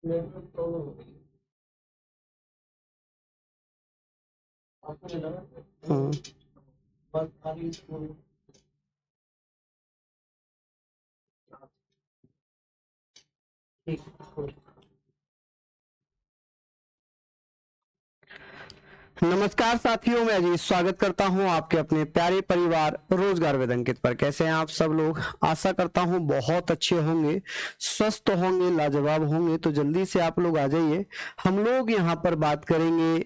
Network problem हो रही है आपको नहीं लगा। हाँ बस खाली इसको ठीक है। नमस्कार साथियों, मैं अजीत स्वागत करता हूं आपके अपने प्यारे परिवार रोजगार विद अंकित पर। कैसे हैं आप सब लोग? आशा करता हूं बहुत अच्छे होंगे, स्वस्थ होंगे, लाजवाब होंगे। तो जल्दी से आप लोग आ जाइए। हम लोग यहां पर बात करेंगे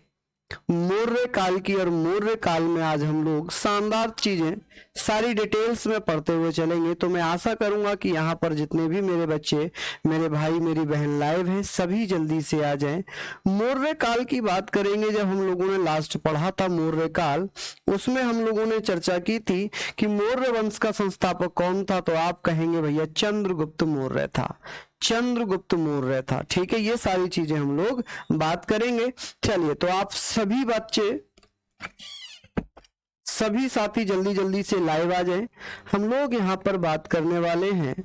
मौर्य काल की, और मौर्य काल में आज हम लोग शानदार चीजें सारी डिटेल्स में पढ़ते हुए चलेंगे। तो मैं आशा करूंगा कि यहाँ पर जितने भी मेरे बच्चे, मेरे भाई, मेरी बहन लाइव हैं, सभी जल्दी से आ जाएं। मौर्य काल की बात करेंगे। जब हम लोगों ने लास्ट पढ़ा था मौर्य काल, उसमें हम लोगों ने चर्चा की थी कि मौर्य वंश का संस्थापक कौन था। तो आप कहेंगे भैया चंद्रगुप्त मौर्य था, चंद्रगुप्त मौर्य था। ठीक है, ये सारी चीजें हम लोग बात करेंगे। चलिए, तो आप सभी बच्चे, सभी साथी जल्दी जल्दी से लाइव आ जाएं। हम लोग यहाँ पर बात करने वाले हैं,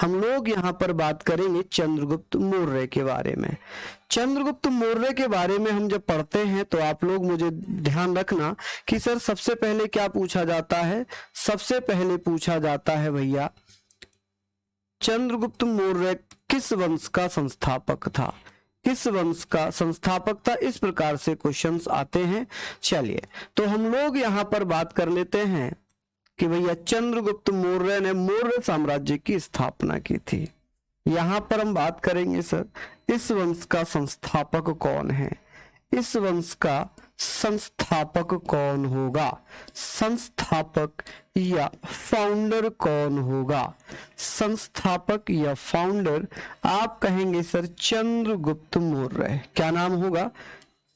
हम लोग यहाँ पर बात करेंगे चंद्रगुप्त मौर्य के बारे में। चंद्रगुप्त मौर्य के बारे में हम जब पढ़ते हैं तो आप लोग मुझे ध्यान रखना कि सर सबसे पहले क्या पूछा जाता है। सबसे पहले पूछा जाता है भैया चंद्रगुप्त मौर्य किस वंश का संस्थापक था, किस वंश का संस्थापक था। इस प्रकार से क्वेश्चंस आते हैं। चलिए, तो हम लोग यहाँ पर बात कर लेते हैं कि भैया चंद्रगुप्त मौर्य ने मौर्य साम्राज्य की स्थापना की थी। यहाँ पर हम बात करेंगे सर इस वंश का संस्थापक कौन है, इस वंश का संस्थापक कौन होगा, संस्थापक या फाउंडर कौन होगा, संस्थापक या फाउंडर। आप कहेंगे सर चंद्रगुप्त मौर्य। क्या नाम होगा?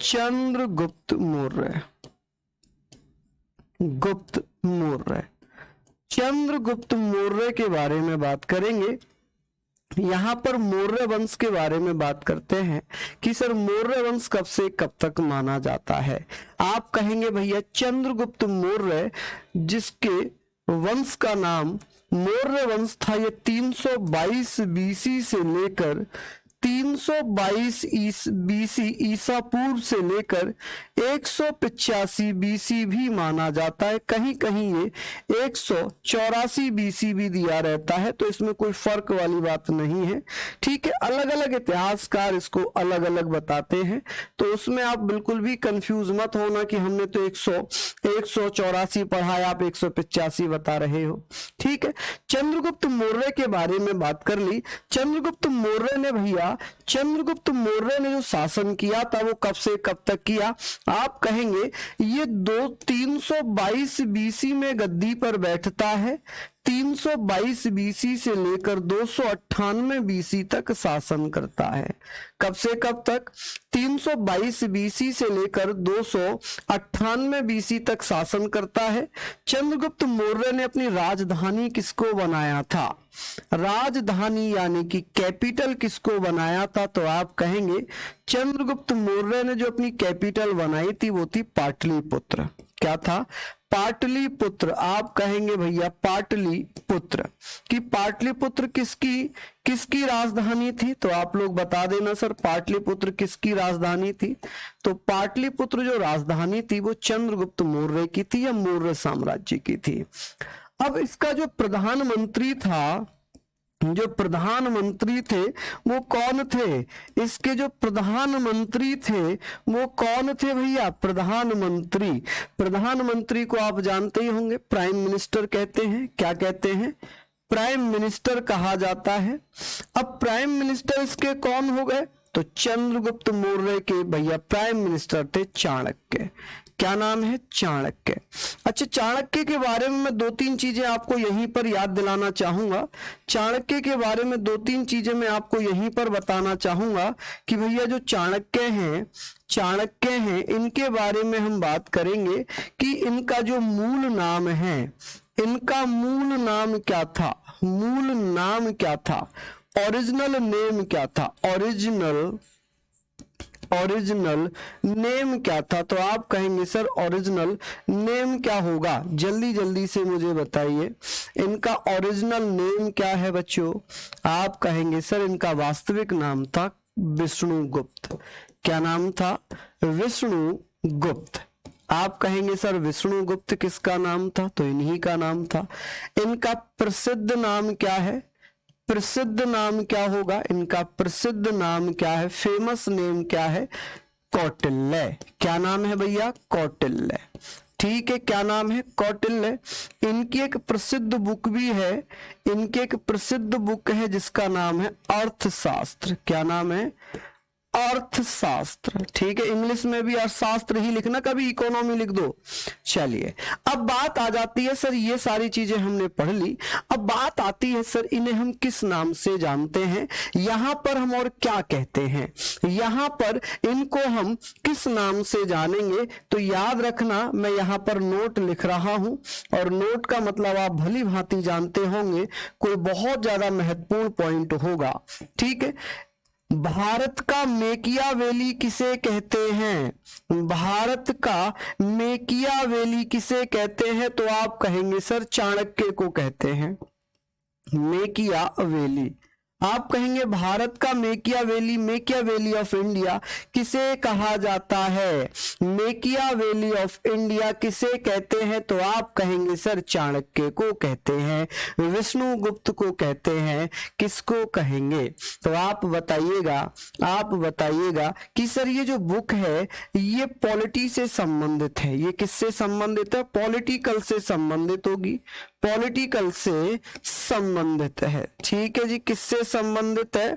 चंद्रगुप्त मौर्य, गुप्त मौर्य। चंद्रगुप्त मौर्य के बारे में बात करेंगे। यहाँ पर मौर्य वंश के बारे में बात करते हैं कि सर मौर्य वंश कब से कब तक माना जाता है। आप कहेंगे भैया चंद्रगुप्त मौर्य, जिसके वंश का नाम मौर्य वंश था, ये 322 बीसी से लेकर 322 बीसी ईसा पूर्व से लेकर 185 बीसी भी माना जाता है। कहीं कहीं ये 184 बीसी भी दिया रहता है, तो इसमें कोई फर्क वाली बात नहीं है। ठीक है, अलग अलग इतिहासकार इसको अलग अलग बताते हैं, तो उसमें आप बिल्कुल भी कंफ्यूज मत होना कि हमने तो 184 पढ़ा है, आप 185 बता रहे हो। ठीक है, चंद्रगुप्त मौर्य के बारे में बात कर ली। चंद्रगुप्त मौर्य ने भैया, चंद्रगुप्त मौर्य ने जो शासन किया था वो कब से कब तक किया। आप कहेंगे ये 322 बीसी में गद्दी पर बैठता है, 322 बीसी से लेकर 298 बीसी तक शासन करता है। कब से कब तक? 322 बीसी से लेकर 298 बीसी तक शासन करता है। चंद्रगुप्त मौर्य ने अपनी राजधानी किसको बनाया था, राजधानी यानी कि कैपिटल किसको बनाया था। तो आप कहेंगे चंद्रगुप्त मौर्य ने जो अपनी कैपिटल बनाई थी वो थी पाटलिपुत्र। क्या था? पाटलिपुत्र। आप कहेंगे भैया पाटलिपुत्र। कि पाटलिपुत्र किसकी किसकी राजधानी थी, तो आप लोग बता देना सर पाटलिपुत्र किसकी राजधानी थी। तो पाटलिपुत्र जो राजधानी थी वो चंद्रगुप्त मौर्य की थी या मौर्य साम्राज्य की थी। अब इसका जो प्रधानमंत्री था, जो प्रधानमंत्री थे वो कौन थे, इसके जो प्रधानमंत्री थे वो कौन थे भैया? प्रधानमंत्री। प्रधानमंत्री को आप जानते ही होंगे, प्राइम मिनिस्टर कहते हैं। क्या कहते हैं? प्राइम मिनिस्टर कहा जाता है। अब प्राइम मिनिस्टर इसके कौन हो गए? तो चंद्रगुप्त मौर्य के भैया प्राइम मिनिस्टर थे चाणक्य। क्या नाम है? चाणक्य। अच्छा, चाणक्य के बारे में मैं 2-3 चीजें आपको यहीं पर याद दिलाना चाहूंगा। चाणक्य के बारे में 2-3 चीजें मैं आपको यहीं पर बताना चाहूंगा कि भैया जो चाणक्य हैं, चाणक्य हैं, इनके बारे में हम बात करेंगे कि इनका जो मूल नाम है, इनका मूल नाम क्या था, मूल नाम क्या था, ओरिजिनल नेम क्या था, ओरिजिनल नेम क्या था। तो आप कहेंगे सर ओरिजिनल नेम क्या होगा, जल्दी जल्दी से मुझे बताइए इनका ओरिजिनल नेम क्या है बच्चों। आप कहेंगे सर इनका वास्तविक नाम था विष्णुगुप्त। क्या नाम था? विष्णुगुप्त। आप कहेंगे सर विष्णुगुप्त किसका नाम था? तो इन्हीं का नाम था। इनका प्रसिद्ध नाम क्या है? प्रसिद्ध नाम क्या होगा इनका? प्रसिद्ध नाम क्या है? फेमस नेम क्या है? कौटिल्य। क्या नाम है भैया? कौटिल्य। ठीक है, क्या नाम है? कौटिल्य। इनकी एक प्रसिद्ध बुक भी है, इनकी एक प्रसिद्ध बुक है जिसका नाम है अर्थशास्त्र। क्या नाम है? अर्थशास्त्र। ठीक है, इंग्लिश में भी अर्थशास्त्र ही लिखना, कभी इकोनॉमी लिख दो। चलिए, अब बात आ जाती है सर, ये सारी चीजें हमने पढ़ ली, अब बात आती है सर इन्हें हम किस नाम से जानते हैं, यहां पर हम और क्या कहते हैं, यहां पर इनको हम किस नाम से जानेंगे। तो याद रखना, मैं यहां पर नोट लिख रहा हूं, और नोट का मतलब आप भली भांति जानते होंगे, कोई बहुत ज्यादा महत्वपूर्ण पॉइंट होगा। ठीक है, भारत का मेकियावेली किसे कहते हैं? भारत का मेकियावेली किसे कहते हैं? तो आप कहेंगे सर चाणक्य को कहते हैं। मेकियावेली, आप कहेंगे भारत का मेकियावेली, मेकियावेली ऑफ इंडिया किसे कहा जाता है? मेकियावेली ऑफ इंडिया किसे कहते हैं? तो आप कहेंगे सर चाणक्य को कहते हैं, विष्णुगुप्त को कहते हैं, किसको कहेंगे? तो आप बताइएगा, आप बताइएगा कि सर ये जो बुक है ये पॉलिटी से संबंधित है। ये किससे संबंधित है? पॉलिटिकल से संबंधित होगी, पॉलिटिकल से संबंधित है। ठीक है जी, किससे संबंधित है?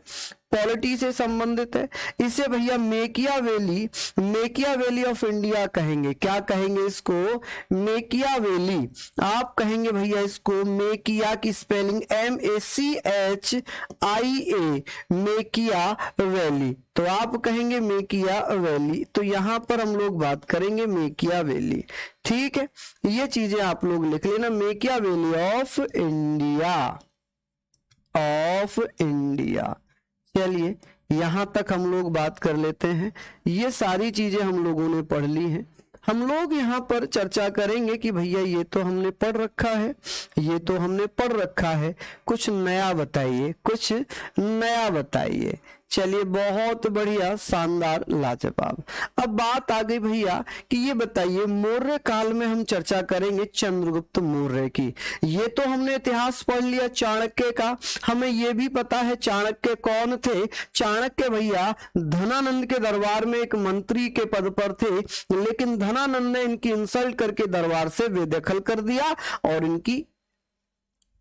पॉलिटी से संबंधित है। इसे भैया मेकियावेली, मेकियावेली ऑफ इंडिया कहेंगे। क्या कहेंगे इसको? मेकियावेली। आप कहेंगे भैया इसको मेकिया की स्पेलिंग MACHIA, मेकियावेली। तो आप कहेंगे मेकियावेली, तो यहां पर हम लोग बात करेंगे मेकियावेली। ठीक है, ये चीजें आप लोग लिख लेना, मेकियावेली ऑफ इंडिया, ऑफ इंडिया। चलिए, यहां तक हम लोग बात कर लेते हैं। ये सारी चीजें हम लोगों ने पढ़ ली हैं। हम लोग यहाँ पर चर्चा करेंगे कि भैया ये तो हमने पढ़ रखा है, ये तो हमने पढ़ रखा है, कुछ नया बताइए, कुछ नया बताइए। चलिए, बहुत बढ़िया, शानदार, लाजवाब। अब बात आ गई भैया कि ये बताइए मौर्य काल में हम चर्चा करेंगे चंद्रगुप्त मौर्य की। ये तो हमने इतिहास पढ़ लिया चाणक्य का, हमें ये भी पता है चाणक्य कौन थे। चाणक्य भैया धनानंद के दरबार में एक मंत्री के पद पर थे, लेकिन धनानंद ने इनकी इंसल्ट करके दरबार से बेदखल कर दिया और इनकी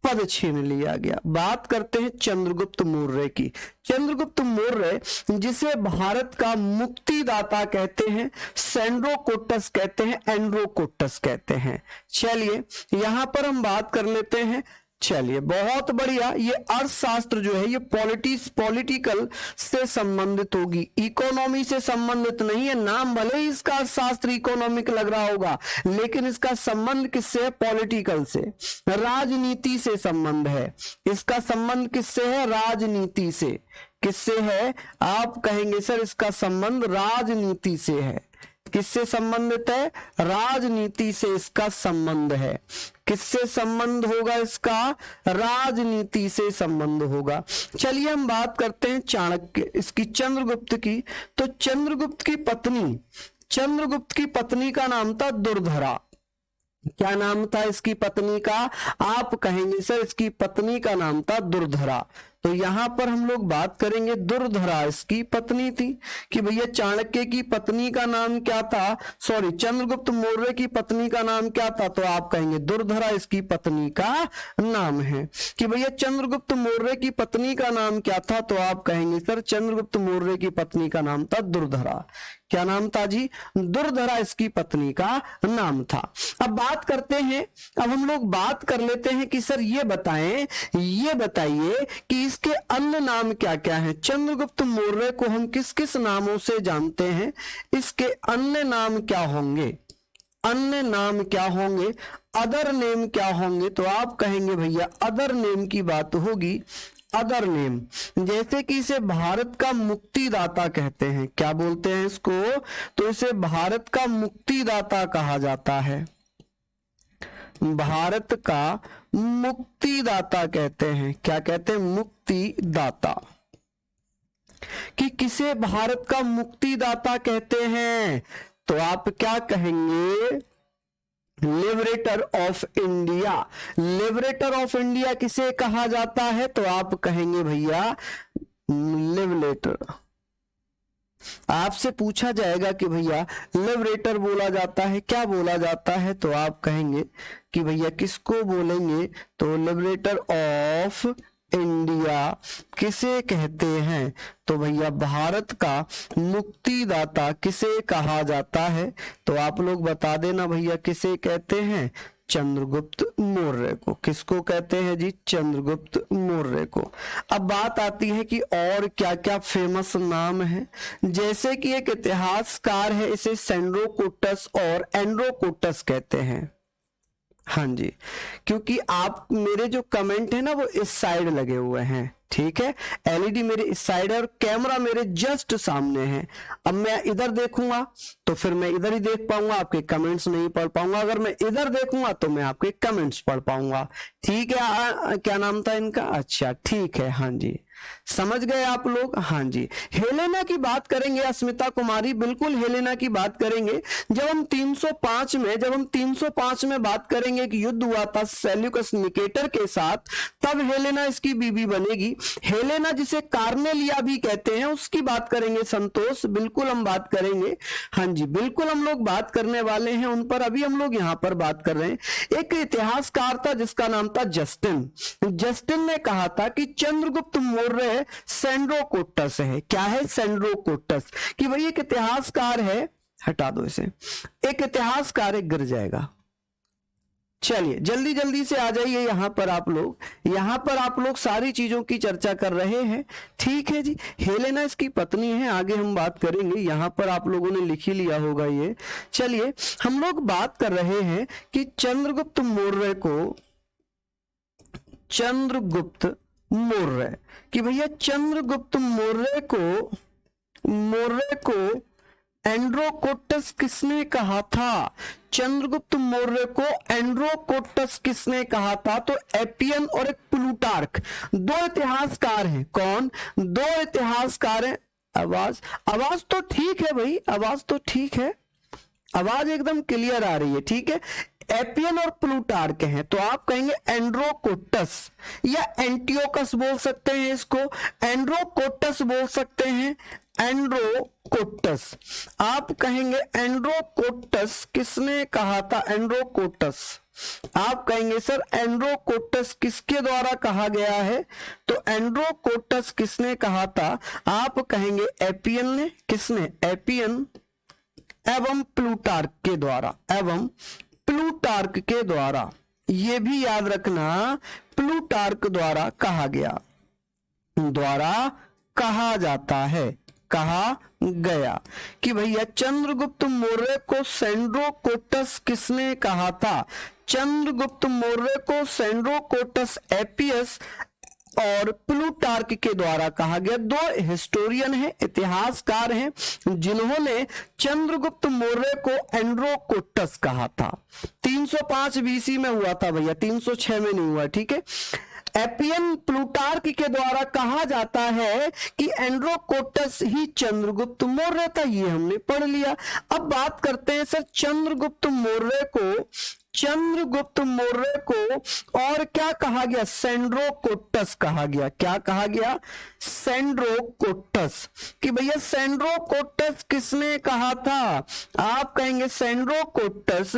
पद छीन लिया गया। बात करते हैं चंद्रगुप्त मौर्य की। चंद्रगुप्त मौर्य जिसे भारत का मुक्तिदाता कहते हैं, सेंड्रोकोटस कहते हैं, एंड्रोकोटस कहते हैं। चलिए, यहां पर हम बात कर लेते हैं। चलिए, बहुत बढ़िया। ये अर्थशास्त्र जो है ये पॉलिटिकल से संबंधित होगी, इकोनॉमी से संबंधित नहीं है। नाम भले ही इसका अर्थशास्त्र इकोनॉमिक लग रहा होगा, लेकिन इसका संबंध किससे है? पॉलिटिकल से, राजनीति से संबंध है। इसका संबंध किससे है? राजनीति से। किससे है? आप कहेंगे सर इसका संबंध राजनीति से है। किससे संबंधित है? राजनीति से इसका संबंध है। किससे संबंध होगा इसका? राजनीति से संबंध होगा। चलिए, हम बात करते हैं चाणक्य, इसकी चंद्रगुप्त की। तो चंद्रगुप्त की पत्नी, चंद्रगुप्त की पत्नी का नाम था दुर्धरा। क्या नाम था इसकी पत्नी का? आप कहेंगे सर इसकी पत्नी का नाम था दुर्धरा। तो यहां पर हम लोग बात करेंगे दुर्धरा इसकी पत्नी थी कि भैया चाणक्य की पत्नी का नाम क्या था? सॉरी, चंद्रगुप्त मौर्य की पत्नी का नाम क्या था? तो आप कहेंगे दुर्धरा इसकी पत्नी का नाम है। कि भैया चंद्रगुप्त मौर्य की पत्नी का नाम क्या था? तो आप कहेंगे सर चंद्रगुप्त मौर्य की पत्नी का नाम था दुर्धरा। क्या नाम था जी? दुर्धरा इसकी पत्नी का नाम था। अब बात करते हैं, अब हम लोग बात कर लेते हैं कि सर ये बताएं, ये बताइए कि इसके अन्य नाम क्या क्या हैं। चंद्रगुप्त मौर्य को हम किस किस नामों से जानते हैं? इसके अन्य नाम क्या होंगे? अन्य नाम क्या होंगे? अदर नेम क्या होंगे? तो आप कहेंगे भैया अदर नेम की बात होगी। अदर नेम, जैसे कि इसे भारत का मुक्तिदाता कहते हैं। क्या बोलते हैं इसको? तो इसे भारत का मुक्तिदाता कहा जाता है। भारत का मुक्तिदाता कहते हैं। क्या कहते हैं? मुक्तिदाता। कि किसे भारत का मुक्तिदाता कहते हैं, तो आप क्या कहेंगे, liberator of India. Liberator of India किसे कहा जाता है, तो आप कहेंगे भैया लिबरेटर। आपसे पूछा जाएगा कि भैया लिबरेटर बोला जाता है, क्या बोला जाता है, तो आप कहेंगे कि भैया किसको बोलेंगे, तो लिबरेटर ऑफ इंडिया किसे कहते हैं, तो भैया भारत का मुक्तिदाता किसे कहा जाता है, तो आप लोग बता देना भैया किसे कहते हैं, चंद्रगुप्त मौर्य को। किसको कहते हैं जी, चंद्रगुप्त मौर्य को। अब बात आती है कि और क्या क्या फेमस नाम है, जैसे कि एक इतिहासकार है, इसे सेंड्रोकोटस और एंड्रोकोटस कहते हैं। हाँ जी, क्योंकि आप मेरे जो कमेंट है ना वो इस साइड लगे हुए हैं, ठीक है, एलईडी मेरे इस साइड है और कैमरा मेरे जस्ट सामने है। अब मैं इधर देखूंगा तो फिर मैं इधर ही देख पाऊंगा, आपके कमेंट्स नहीं पढ़ पाऊंगा। अगर मैं इधर देखूंगा तो मैं आपके कमेंट्स पढ़ पाऊंगा। ठीक है, क्या नाम था इनका, अच्छा ठीक है, हाँ जी समझ गए आप लोग। हाँ जी, हेलेना की बात करेंगे, अस्मिता कुमारी, बिल्कुल हेलेना की बात करेंगे। जब हम 305 में बात करेंगे कि युद्ध हुआ था सेल्यूकस निकेटर के साथ, तब हेलेना इसकी बीबी बनेगी। हेलेना जिसे कार्नेलिया भी कहते हैं उसकी बात करेंगे संतोष, बिल्कुल हम बात करेंगे। हाँ जी बिल्कुल हम लोग बात करने वाले हैं उन पर, अभी हम लोग यहाँ पर बात कर रहे हैं। एक इतिहासकार था जिसका नाम था जस्टिन। जस्टिन ने कहा था कि चंद्रगुप्त मौर्य सेंड्रोकोटस है। क्या है, सेंड्रोकोटस, कि भाई एक इतिहासकार है, हटा दो इसे, एक इतिहासकार है, गिर जाएगा। चलिए जल्दी जल्दी से आ जाइए यहाँ पर आप लोग सारी चीजों की चर्चा कर रहे हैं। ठीक है जी, हेलेना इसकी पत्नी है, आगे हम बात करेंगे। यहाँ पर आप लोगों ने लिख ही लिया होगा ये। चलिए हम लोग बात कर रहे हैं कि चंद्रगुप्त मौर्य कि भैया चंद्रगुप्त मौर्य को एंड्रोकोटस किसने कहा था, चंद्रगुप्त मौर्य को एंड्रोकोटस किसने कहा था, तो एपियन और एक प्लूटार्क, दो इतिहासकार हैं। कौन, दो इतिहासकार हैं। आवाज तो ठीक है भाई, आवाज तो ठीक है, आवाज एकदम क्लियर आ रही है, ठीक है। एपियन और प्लूटार्क हैं, तो आप कहेंगे एंड्रोकोटस या एंटियोकस बोल सकते हैं इसको, एंड्रोकोटस बोल सकते हैं, एंड्रोकोटस। आप कहेंगे एंड्रोकोटस किसने कहा था, एंड्रोकोटस आप कहेंगे सर एंड्रोकोटस किसके द्वारा कहा गया है, तो एंड्रोकोटस किसने कहा था, आप कहेंगे एपियन ने। किसने, एपियन एवं प्लूटार्क के द्वारा, ये भी याद रखना, प्लूटार्क द्वारा कहा जाता है, कहा गया कि भैया चंद्रगुप्त मौर्य को सेंड्रोकोटस किसने कहा था, चंद्रगुप्त मौर्य को सेंड्रोकोटस एपियस और प्लूटार्क के द्वारा कहा गया। दो हिस्टोरियन हैं, इतिहासकार हैं, जिन्होंने चंद्रगुप्त मौर्य को एंड्रोकोटस कहा था। 305 बीसी में हुआ था भैया, 306 में नहीं हुआ, ठीक है। एपियन प्लूटार्क के द्वारा कहा जाता है कि एंड्रोकोटस ही चंद्रगुप्त मौर्य था, ये हमने पढ़ लिया। अब बात करते हैं सर चंद्रगुप्त मौर्य को और क्या कहा गया, सेंड्रोकोटस कहा गया। क्या कहा गया, सेंड्रोकोटस, कि भैया सेंड्रोकोटस किसने कहा था, आप कहेंगे सेंड्रोकोटस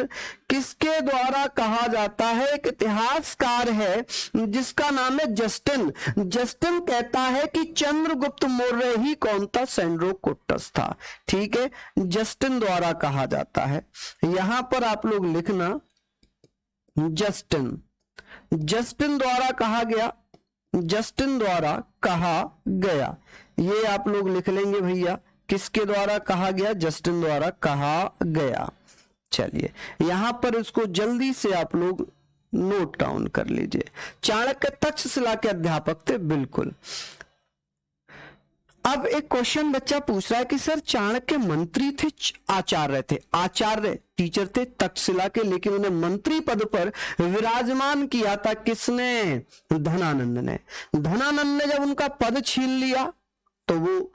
किसके द्वारा कहा जाता है, एक इतिहासकार है जिसका नाम है जस्टिन। जस्टिन कहता है कि चंद्रगुप्त मौर्य ही कौन था, सेंड्रोकोटस था, ठीक है, जस्टिन द्वारा कहा जाता है। यहां पर आप लोग लिखना जस्टिन द्वारा कहा गया, ये आप लोग लिख लेंगे भैया, किसके द्वारा कहा गया, जस्टिन द्वारा कहा गया। चलिए यहां पर इसको जल्दी से आप लोग नोट डाउन कर लीजिए। चाणक्य तक्षशिला के अध्यापक थे, बिल्कुल। अब एक क्वेश्चन बच्चा पूछ रहा है कि सर चाणक्य मंत्री थे, आचार्य थे, आचार्य टीचर थे तक्षशिला के, लेकिन उन्हें मंत्री पद पर विराजमान किया था किसने, धनानंद ने। धनानंद ने जब उनका पद छीन लिया तो वो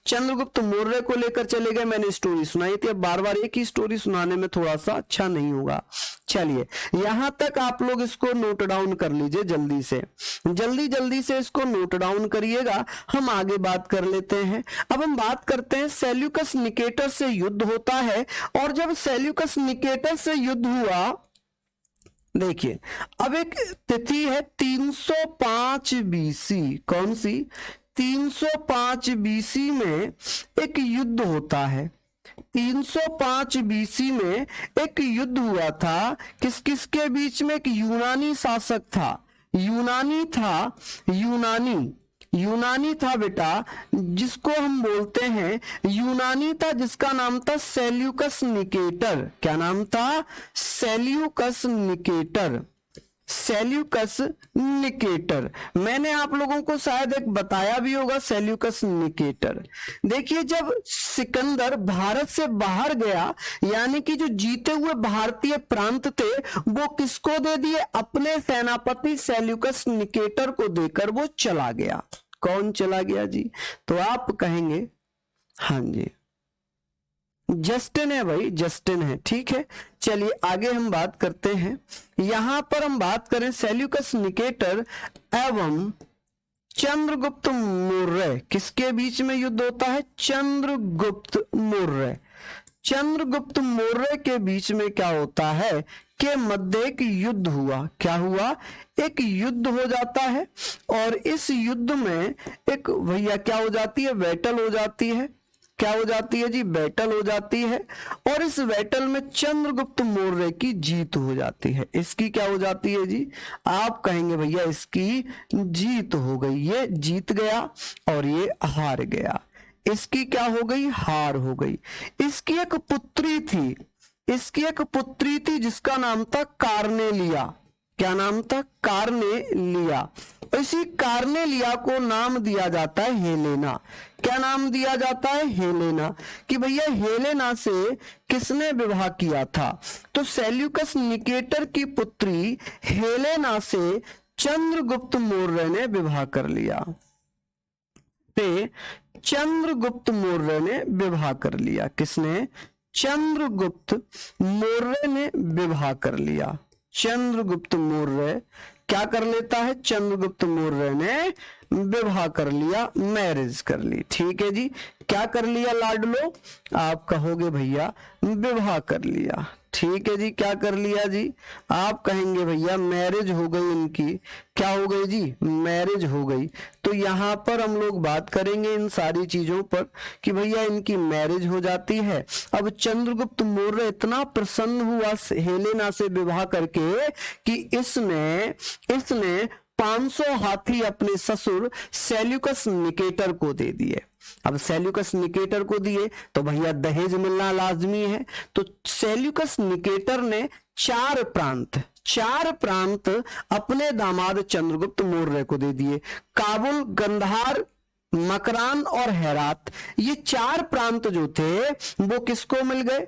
चंद्रगुप्त मौर्य को लेकर चले गए। मैंने स्टोरी सुनाई थी, अब बार बार एक ही स्टोरी सुनाने में थोड़ा सा अच्छा नहीं होगा। चलिए यहां तक आप लोग इसको नोट डाउन कर लीजिए, जल्दी से जल्दी से इसको नोट डाउन करिएगा। हम आगे बात कर लेते हैं। अब हम बात करते हैं सेल्यूकस निकेटर से युद्ध होता है, और जब सेल्यूकस निकेटर से युद्ध हुआ, देखिए अब एक तिथि है 305 बीसी। कौन सी? 305 बीसी में एक युद्ध होता है। 305 बीसी में एक युद्ध हुआ था, किस किस के बीच में? एक यूनानी शासक था, यूनानी था बेटा, जिसको हम बोलते हैं यूनानी था, जिसका नाम था सेल्यूकस निकेटर। क्या नाम था? Seleucus Nicator. मैंने आप लोगों को शायद एक बताया भी होगा सेल्यूकस निकेटर। देखिए जब सिकंदर भारत से बाहर गया, यानी कि जो जीते हुए भारतीय प्रांत थे वो किसको दे दिए? अपने सेनापति सेल्यूकस निकेटर को देकर वो चला गया। कौन चला गया जी? तो आप कहेंगे हाँ जी जस्टिन है भाई, जस्टिन है। ठीक है, चलिए आगे हम बात करते हैं। यहां पर हम बात करें सेल्यूकस निकेटर एवं चंद्रगुप्त मौर्य, किसके बीच में युद्ध होता है? चंद्रगुप्त मौर्य के बीच में क्या होता है के मध्य एक युद्ध हुआ। क्या हुआ? एक युद्ध हो जाता है, और इस युद्ध में एक भैया क्या हो जाती है? बैटल हो जाती है। क्या हो जाती है जी? बैटल हो जाती है, और इस बैटल में चंद्रगुप्त मौर्य की जीत हो जाती है। इसकी क्या हो जाती है जी? आप कहेंगे भैया इसकी जीत हो गई, ये जीत गया और ये हार गया। इसकी क्या हो गई? हार हो गई। इसकी एक पुत्री थी जिसका नाम था कार्नेलिया। क्या नाम था? कार्नेलिया। इसी कार्नेलिया को नाम दिया जाता है हेलेना। क्या नाम दिया जाता है? हेलेना। कि भैया हेलेना से किसने विवाह किया था? तो सेल्यूकस निकेटर की पुत्री हेलेना से चंद्रगुप्त मौर्य ने विवाह कर लिया। चंद्रगुप्त मौर्य ने विवाह कर लिया। किसने? चंद्रगुप्त मौर्य ने विवाह कर लिया। चंद्रगुप्त मौर्य क्या कर लेता है? चंद्रगुप्त मौर्य ने विवाह कर लिया, मैरिज कर ली। ठीक है जी, क्या कर लिया लाडलो? आप कहोगे भैया विवाह कर लिया। ठीक है जी, क्या कर लिया जी? आप कहेंगे भैया मैरिज हो गई इनकी। क्या हो गई जी? मैरिज हो गई। तो यहाँ पर हम लोग बात करेंगे इन सारी चीजों पर कि भैया इनकी मैरिज हो जाती है। अब चंद्रगुप्त मौर्य इतना प्रसन्न हुआ हेलेना से विवाह करके कि इसने 500 हाथी अपने ससुर सेल्यूकस निकेटर को दे दिए। अब सेल्यूकस निकेटर को दिए तो भैया दहेज मिलना लाजमी है। तो सेल्यूकस निकेटर ने 4 प्रांत अपने दामाद चंद्रगुप्त मौर्य को दे दिए। काबुल, गंधार, मकरान और हेरात, ये 4 प्रांत जो थे वो किसको मिल गए?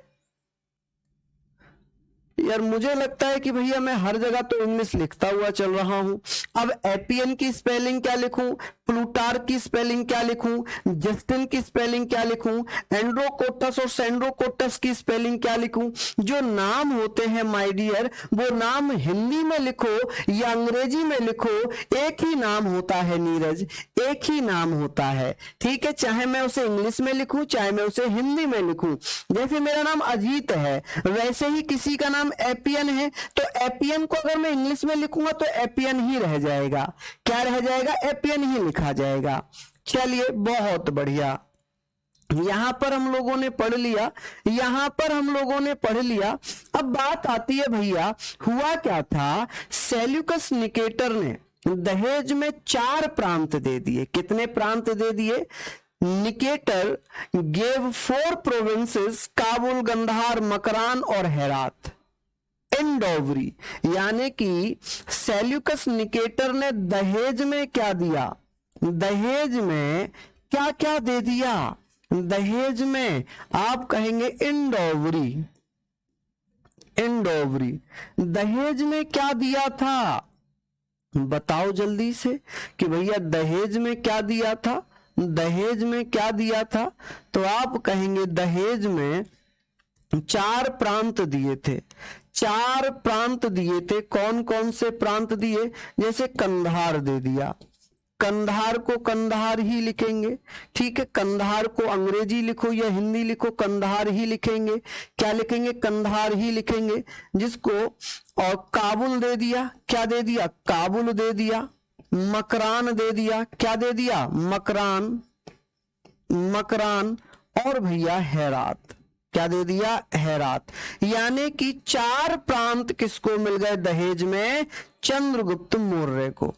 यार मुझे लगता है कि भैया मैं हर जगह तो इंग्लिश लिखता हुआ चल रहा हूं। अब एपियन की स्पेलिंग क्या लिखूं? प्लूटार्क की स्पेलिंग क्या लिखूं? जस्टिन की स्पेलिंग क्या लिखूं? एंड्रोकोटस और सेंड्रोकोटस की स्पेलिंग क्या लिखूं? जो नाम होते हैं माय डियर, वो नाम हिंदी में लिखो या अंग्रेजी में लिखो, एक ही नाम होता है नीरज, एक ही नाम होता है। ठीक है, चाहे मैं उसे इंग्लिश में लिखूं चाहे मैं उसे हिंदी में लिखूं। जैसे मेरा नाम अजीत है, वैसे ही किसी का नाम एपियन है, तो एपियन को अगर मैं इंग्लिश में लिखूंगा तो एपियन ही रह जाएगा। क्या रह जाएगा? एपियन ही लिखा जाएगा। चलिए बहुत बढ़िया, यहां पर हम लोगों ने पढ़ लिया। अब बात आती है भैया हुआ क्या था? सेल्यूकस निकेटर ने दहेज में 4 प्रांत दे दिए। कितने प्रांत दे दिए? Nicator gave 4 provinces, Kabul, Gandhara, Makran और हेरात इन डॉवरी। यानी कि सेल्यूकस निकेटर ने दहेज में क्या दिया? दहेज में क्या क्या दे दिया? दहेज में आप कहेंगे इन डॉवरी। दहेज में क्या दिया था? बताओ जल्दी से कि भैया दहेज में क्या दिया था? दहेज में क्या दिया था? तो आप कहेंगे दहेज में 4 प्रांत दिए थे। 4 प्रांत दिए थे। कौन कौन से प्रांत दिए? जैसे कंधार दे दिया, कंधार को कंधार ही लिखेंगे, ठीक है। कंधार को अंग्रेजी लिखो या हिंदी लिखो, कंधार ही लिखेंगे। क्या लिखेंगे? कंधार ही लिखेंगे। जिसको और काबुल दे दिया, क्या दे दिया? काबुल दे दिया। मकरान दे दिया, क्या दे दिया? मकरान, मकरान। और भैया हेरात, क्या दे दिया? हेरात। यानी कि 4 प्रांत किसको मिल गए दहेज में? चंद्रगुप्त मौर्य को।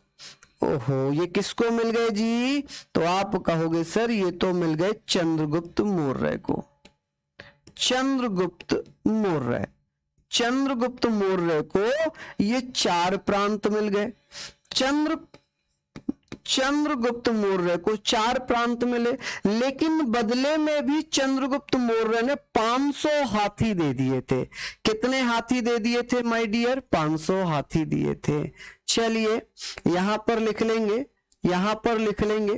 ओहो, ये किसको मिल गए जी? तो आप कहोगे सर ये तो मिल गए चंद्रगुप्त मौर्य को। चंद्रगुप्त मौर्य, चंद्रगुप्त मौर्य को ये 4 प्रांत मिल गए। चंद्रगुप्त मौर्य को 4 प्रांत मिले, लेकिन बदले में भी चंद्रगुप्त मौर्य ने 500 हाथी दे दिए थे। कितने हाथी दे दिए थे माय डियर? 500 हाथी दिए थे। चलिए यहां पर लिख लेंगे, यहां पर लिख लेंगे।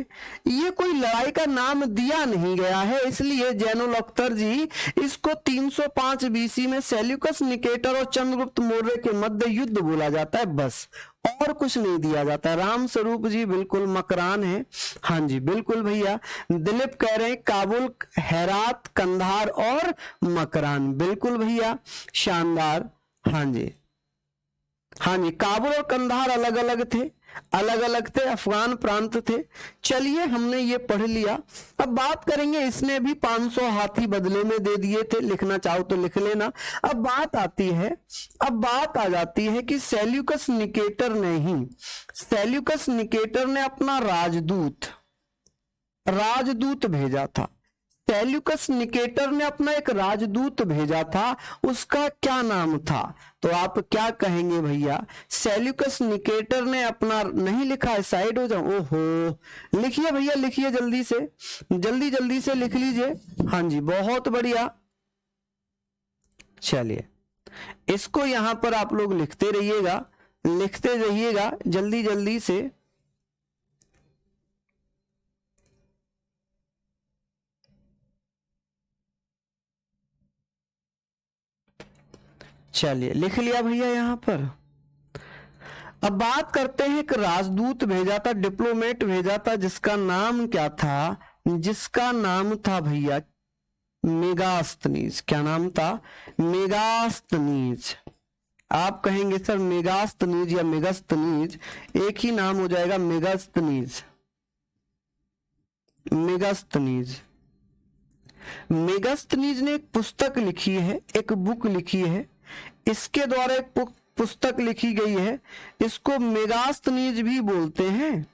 ये कोई लड़ाई का नाम दिया नहीं गया है, इसलिए जैनुल अख्तर जी इसको 305 बीसी में सेल्यूकस निकेटर और चंद्रगुप्त मौर्य के मध्य युद्ध बोला जाता है, बस और कुछ नहीं दिया जाता। राम स्वरूप जी बिल्कुल मकरान है। हाँ जी बिल्कुल भैया। दिलीप कह रहे हैं काबुल, हेरात, कंधार और मकरान। बिल्कुल भैया, शानदार। हाँ जी, हाँ जी, काबुल और कंधार अलग अलग थे, अलग अलग थे, अफगान प्रांत थे। चलिए हमने ये पढ़ लिया। अब बात करेंगे, इसने भी 500 हाथी बदले में दे दिए थे, लिखना चाहो तो लिख लेना। अब बात आती है, अब बात आ जाती है कि सेल्यूकस निकेटर ने ही, सेल्यूकस निकेटर ने अपना राजदूत भेजा था। सेल्यूकस निकेटर ने अपना एक राजदूत भेजा था, उसका क्या नाम था? तो आप क्या कहेंगे भैया? सेल्यूकस निकेटर ने अपना, नहीं लिखा है, साइड हो जाओ। ओहो, लिखिए भैया, लिखिए जल्दी से, जल्दी जल्दी से लिख लीजिए। हाँ जी बहुत बढ़िया। चलिए इसको यहां पर आप लोग लिखते रहिएगा, लिखते रहिएगा जल्दी जल्दी से। चलिए लिख लिया भैया यहां पर। अब बात करते हैं कि राजदूत भेजा था, डिप्लोमेट भेजा था, जिसका नाम क्या था? जिसका नाम था भैया मेगास्तनीज। क्या नाम था? मेगास्तनीज। आप कहेंगे सर मेगास्तनीज या मेगास्तनीज एक ही नाम हो जाएगा, मेगास्तनीज, मेगास्तनीज। मेगास्तनीज ने एक पुस्तक लिखी है, एक बुक लिखी है, इसके द्वारा एक पुस्तक लिखी गई है, इसको मेगास्तनीज भी बोलते हैं,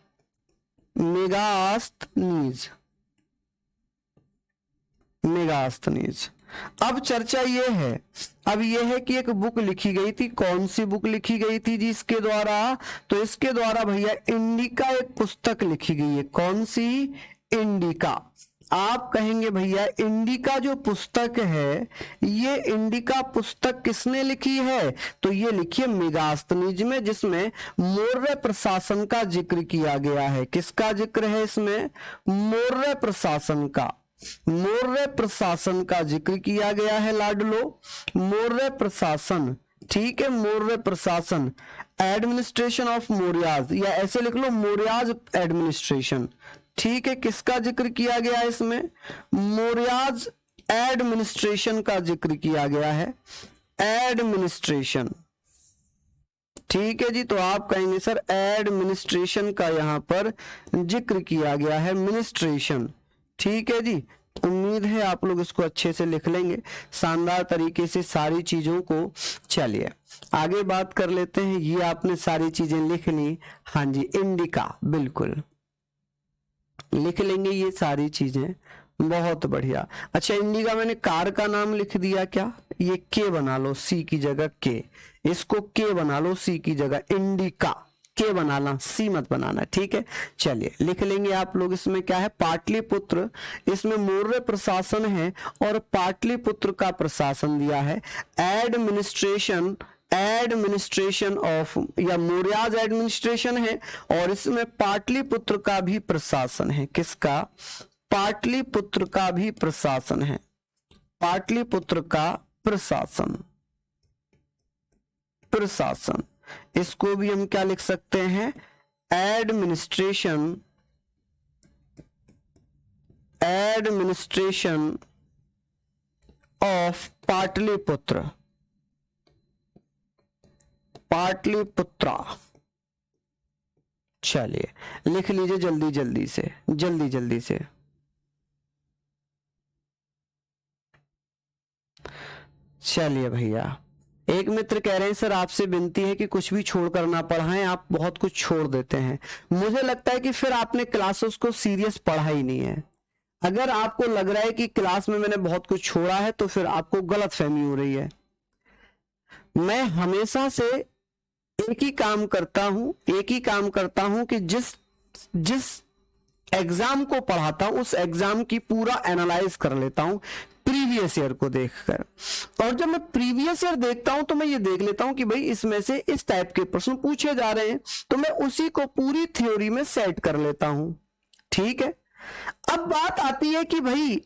मेगास्तनीज, मेगास्तनीज। अब चर्चा ये है, अब ये है कि एक बुक लिखी गई थी, कौन सी बुक लिखी गई थी जी इसके द्वारा? तो इसके द्वारा भैया इंडिका एक पुस्तक लिखी गई है। कौन सी? इंडिका। आप कहेंगे भैया इंडिका जो पुस्तक है, ये इंडिका पुस्तक किसने लिखी है? तो ये लिखी है मेगास्तनीज में, जिसमें मौर्य प्रशासन का जिक्र किया गया है। किसका जिक्र है इसमें? मौर्य प्रशासन का, मौर्य प्रशासन का जिक्र किया गया है लाडलो, मौर्य प्रशासन, ठीक है, मौर्य प्रशासन, एडमिनिस्ट्रेशन ऑफ मौर्याज, या ऐसे लिख लो मौर्याज एडमिनिस्ट्रेशन, ठीक है। किसका जिक्र किया गया है इसमें? मौर्याज एडमिनिस्ट्रेशन का जिक्र किया गया है, एडमिनिस्ट्रेशन, ठीक है जी। तो आप कहेंगे सर एडमिनिस्ट्रेशन का यहां पर जिक्र किया गया है, मिनिस्ट्रेशन, ठीक है जी। उम्मीद है आप लोग इसको अच्छे से लिख लेंगे, शानदार तरीके से सारी चीजों को। चलिए आगे बात कर लेते हैं। ये आपने सारी चीजें लिख ली, हाँ जी, इंडिका बिल्कुल लिख लेंगे ये सारी चीजें, बहुत बढ़िया। अच्छा इंडिका मैंने कार का नाम लिख दिया क्या? ये के बना लो, सी की जगह के, इसको के बना लो, सी की जगह इंडिका, के बनाना, सी मत बनाना, ठीक है। चलिए लिख लेंगे आप लोग। इसमें क्या है? पाटलिपुत्र, इसमें मौर्य प्रशासन है और पाटलिपुत्र का प्रशासन दिया है। एडमिनिस्ट्रेशन, एडमिनिस्ट्रेशन ऑफ, या मौर्याज एडमिनिस्ट्रेशन है, और इसमें पाटलिपुत्र का भी प्रशासन है। किसका? पाटलिपुत्र का भी प्रशासन है, पाटलिपुत्र का प्रशासन, प्रशासन। इसको भी हम क्या लिख सकते हैं? Administration, administration of Pataliputra, Pataliputra. चलिए लिख लीजिए जल्दी जल्दी से, जल्दी जल्दी से। चलिए भैया, एक मित्र कह रहे हैं सर आपसे विनती है कि कुछ भी छोड़कर ना पढ़ाएं, आप बहुत कुछ छोड़ देते हैं। मुझे लगता है कि फिर आपने क्लासेस को सीरियस पढ़ा ही नहीं है। अगर आपको लग रहा है कि क्लास में मैंने बहुत कुछ छोड़ा है तो फिर आपको गलतफहमी हो रही है। मैं हमेशा से एक ही काम करता हूं कि जिस एग्जाम को पढ़ाता हूं उस एग्जाम की पूरा एनालाइज कर लेता हूं प्रीवियस ईयर को देखकर। और जब मैं प्रीवियस ईयर देखता हूं तो मैं ये देख लेता हूं कि भाई इसमें से इस टाइप के प्रश्न पूछे जा रहे हैं, तो मैं उसी को पूरी थ्योरी में सेट कर लेता हूं। ठीक है, अब बात आती है कि भाई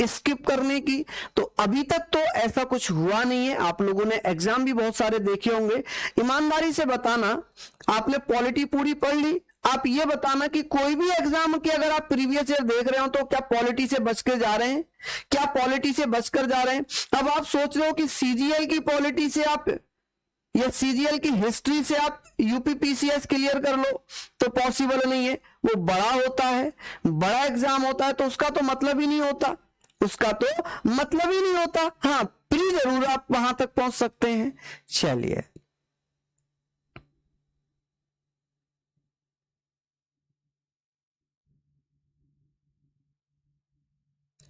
स्किप करने की, तो अभी तक तो ऐसा कुछ हुआ नहीं है। आप लोगों ने एग्जाम भी बहुत सारे देखे होंगे। ईमानदारी से बताना, आपने पॉलिटी पूरी पढ़ ली, आप ये बताना कि कोई भी एग्जाम की अगर आप प्रीवियस ईयर देख रहे हो तो क्या पॉलिटी से बच के जा रहे हैं? क्या पॉलिटी से बचकर जा रहे हैं? अब आप सोच रहे हो कि सीजीएल की पॉलिटी से आप या सीजीएल की हिस्ट्री से आप यूपीपीसीएस क्लियर कर लो, तो पॉसिबल नहीं है। वो बड़ा होता है, बड़ा एग्जाम होता है, तो उसका तो मतलब ही नहीं होता, उसका तो मतलब ही नहीं होता। हाँ, प्री जरूर आप वहां तक पहुंच सकते हैं। चलिए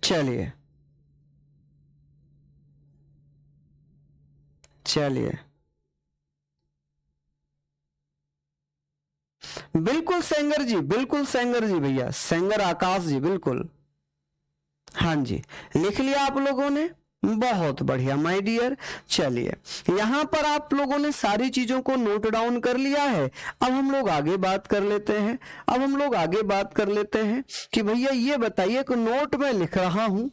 चलिए चलिए बिल्कुल सेंगर जी, बिल्कुल सेंगर जी, भैया सेंगर आकाश जी, बिल्कुल। हाँ जी, लिख लिया आप लोगों ने, बहुत बढ़िया माय डियर। चलिए यहां पर आप लोगों ने सारी चीजों को नोट डाउन कर लिया है। अब हम लोग आगे बात कर लेते हैं, अब हम लोग आगे बात कर लेते हैं कि भैया ये बताइए कि नोट में लिख रहा हूं,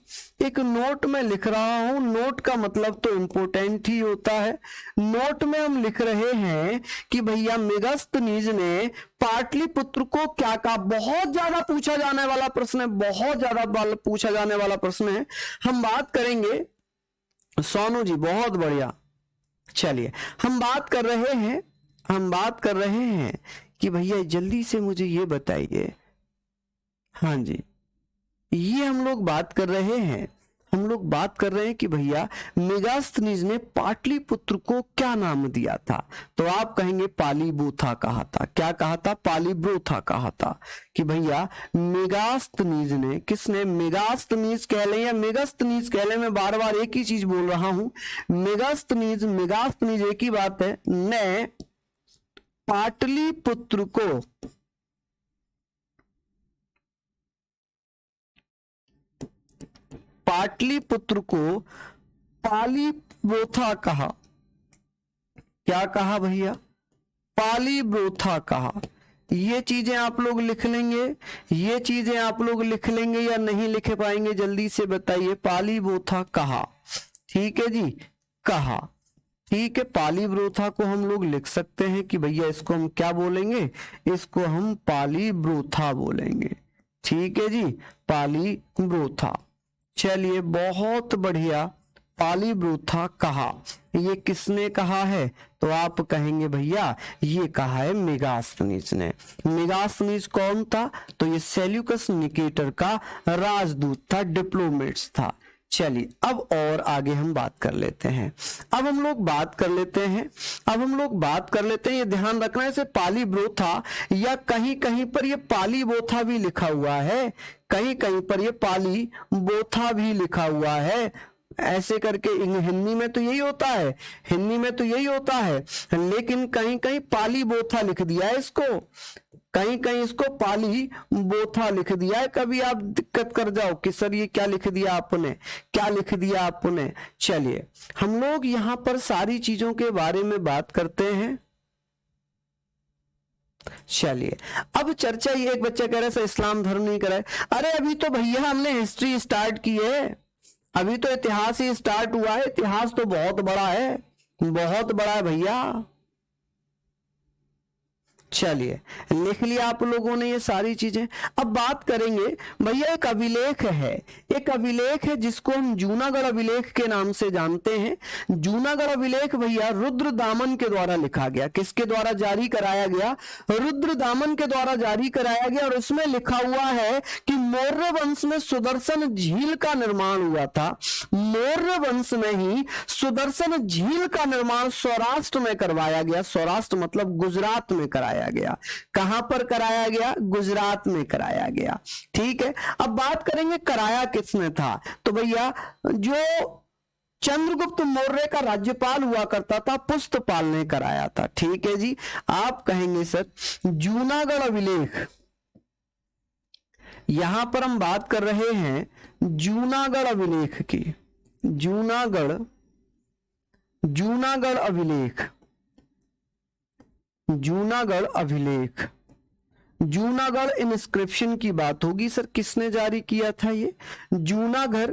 एक नोट में लिख रहा हूं, नोट का मतलब तो इंपोर्टेंट ही होता है। नोट में हम लिख रहे हैं कि भैया मेगास्थनीज ने पाटलिपुत्र को क्या कहा। बहुत ज्यादा पूछा जाने वाला प्रश्न है, बहुत ज्यादा पूछा जाने वाला प्रश्न है। हम बात करेंगे, सोनू जी बहुत बढ़िया। चलिए हम बात कर रहे हैं कि भैया जल्दी से मुझे ये बताइए। हाँ जी, ये हम लोग बात कर रहे हैं कि भैया मेगास्थनीज ने पाटलिपुत्र को क्या नाम दिया था। तो आप कहेंगे पालीबोथा कहा था। क्या कहा था? पालीब्रोथा कहा था। कि भैया मेगास्थनीज ने, किसने? मेगास्थनीज कह लें या मेगास्थनीज कह लें, मैं बार बार एक ही चीज बोल रहा हूं, मेगास्थनीज एक ही बात है, ने पाटलिपुत्र को पालीब्रोथा कहा। क्या कहा भैया? पालीब्रोथा कहा। ये चीजें आप लोग लिख लेंगे, ये चीजें आप लोग लिख लेंगे या नहीं लिख पाएंगे? जल्दी से बताइए। पालीब्रोथा कहा, ठीक है जी, कहा। ठीक है, पालीब्रोथा को हम लोग लिख सकते हैं कि भैया इसको हम क्या बोलेंगे? इसको हम पालीब्रोथा बोलेंगे। ठीक है जी, पालीब्रोथा। चलिए बहुत बढ़िया, पालीब्रोथा कहा। ये किसने कहा है? तो आप कहेंगे भैया ये कहा है मेगास्थनीज ने। मेगास्थनीज कौन था? तो ये सेल्यूकस निकेटर का राजदूत था, डिप्लोमेट्स था। चलिए अब और आगे हम बात कर लेते हैं। अब हम लोग बात कर लेते हैं, ये ध्यान रखना है, इसे पालीब्रोथा या कहीं कहीं पर ये पालीबोथा भी लिखा हुआ है, कहीं कहीं पर ये पालीबोथा भी लिखा हुआ है। ऐसे करके हिंदी में तो यही होता है, हिंदी में तो यही होता है, लेकिन कहीं कहीं पाली बोथा लिख दिया है इसको, कहीं कहीं इसको पाली बोथा लिख दिया है। कभी आप दिक्कत कर जाओ कि सर ये क्या लिख दिया आपने, क्या लिख दिया आपने। चलिए हम लोग यहां पर सारी चीजों के बारे में बात करते हैं। चलिए अब चर्चा ये, एक बच्चा कह रहा है सर इस्लाम धर्म नहीं कराए। अरे अभी तो भैया हमने हिस्ट्री स्टार्ट की है, अभी तो इतिहास ही स्टार्ट हुआ है, इतिहास तो बहुत बड़ा है, बहुत बड़ा है भैया। चलिए लिख लिया आप लोगों ने ये सारी चीजें। अब बात करेंगे भैया, एक अभिलेख है, एक अभिलेख है जिसको हम जूनागढ़ अभिलेख के नाम से जानते हैं। जूनागढ़ अभिलेख भैया रुद्रदामन के द्वारा लिखा गया। किसके द्वारा जारी कराया गया? रुद्रदामन के द्वारा जारी कराया गया। और उसमें लिखा हुआ है कि मौर्य वंश में सुदर्शन झील का निर्माण हुआ था। मौर्य वंश में ही सुदर्शन झील का निर्माण सौराष्ट्र में करवाया गया। सौराष्ट्र मतलब गुजरात में कराया गया। कहां पर कराया गया? गुजरात में कराया गया। ठीक है, अब बात करेंगे कराया किसने था। तो भैया जो चंद्रगुप्त मौर्य का राज्यपाल हुआ करता था, पुष्पपाल ने कराया था। ठीक है जी, आप कहेंगे सर जूनागढ़ अभिलेख, यहां पर हम बात कर रहे हैं जूनागढ़ अभिलेख की। जूनागढ़ अभिलेख, जूनागढ़ अभिलेख, जूनागढ़ इंस्क्रिप्शन की बात होगी। सर किसने जारी किया था ये? जूनागढ़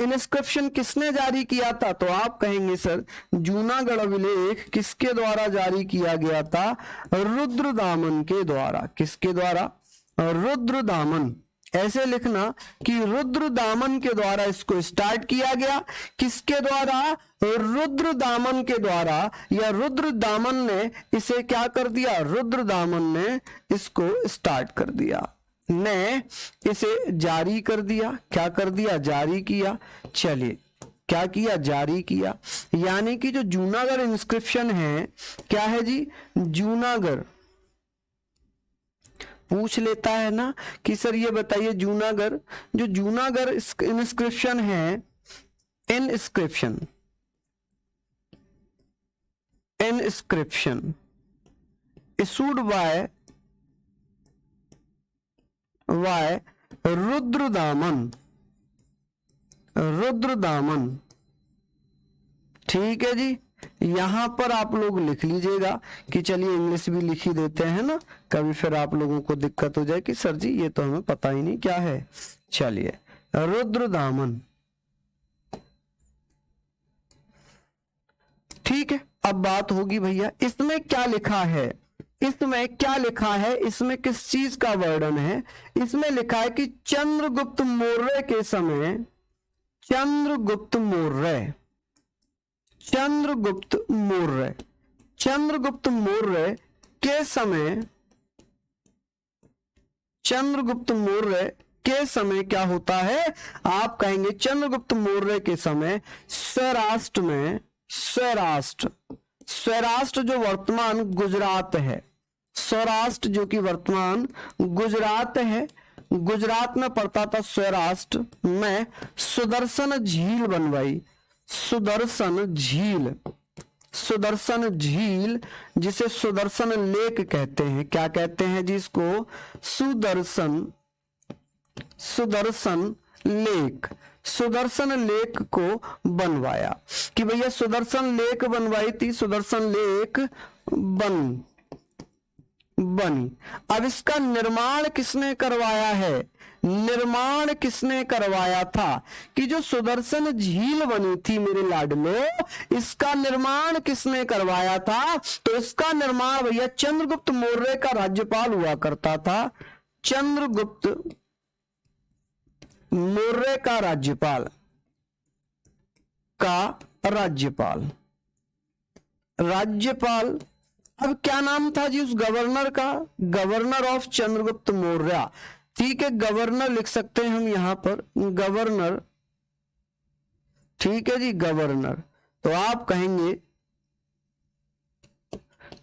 इंस्क्रिप्शन किसने जारी किया था? तो आप कहेंगे सर जूनागढ़ अभिलेख किसके द्वारा जारी किया गया था? रुद्रदामन के द्वारा। किसके द्वारा? रुद्रदामन। ऐसे लिखना कि रुद्रदामन के द्वारा इसको स्टार्ट किया गया। किसके द्वारा? रुद्रदामन के द्वारा, या रुद्रदामन ने इसे क्या कर दिया? रुद्रदामन ने इसको स्टार्ट कर दिया, ने इसे जारी कर दिया। क्या कर दिया? जारी किया। चलिए क्या किया? जारी किया। यानी कि जो जूनागढ़ इंस्क्रिप्शन है, क्या है जी? जूनागढ़ पूछ लेता है ना कि सर ये बताइए जूनागढ़, जो जूनागढ़ इंस्क्रिप्शन है, इंस्क्रिप्शन इशूड बाय रुद्रदामन। ठीक है जी, यहां पर आप लोग लिख लीजिएगा कि चलिए इंग्लिश भी लिख ही देते हैं ना, कभी फिर आप लोगों को दिक्कत हो जाए कि सर जी ये तो हमें पता ही नहीं क्या है। चलिए रुद्रदामन। ठीक है, अब बात होगी भैया इसमें क्या लिखा है, इसमें क्या लिखा है, इसमें किस चीज का वर्णन है। इसमें लिखा है कि चंद्रगुप्त मौर्य के समय, चंद्रगुप्त मौर्य के समय, चंद्रगुप्त मौर्य के समय क्या होता है? आप कहेंगे चंद्रगुप्त मौर्य के समय सौराष्ट्र में, सौराष्ट्र जो वर्तमान गुजरात है, सौराष्ट्र जो कि वर्तमान गुजरात है, गुजरात में पड़ता था सौराष्ट्र में, सुदर्शन झील बनवाई। सुदर्शन झील जिसे सुदर्शन लेक कहते हैं। क्या कहते हैं जी इसको? सुदर्शन लेक को बनवाया कि भैया सुदर्शन लेक बनवाई थी, सुदर्शन लेक बनी। अब इसका निर्माण किसने करवाया है? निर्माण किसने करवाया था? कि जो सुदर्शन झील बनी थी मेरे लाडलो, इसका निर्माण किसने करवाया था? तो इसका निर्माण भैया चंद्रगुप्त मौर्य का राज्यपाल हुआ करता था। चंद्रगुप्त मौर्य का राज्यपाल। अब क्या नाम था जी उस गवर्नर का? Governor of Chandragupta Maurya. ठीक है, गवर्नर लिख सकते हैं हम यहां पर, गवर्नर। ठीक है जी, गवर्नर। तो आप कहेंगे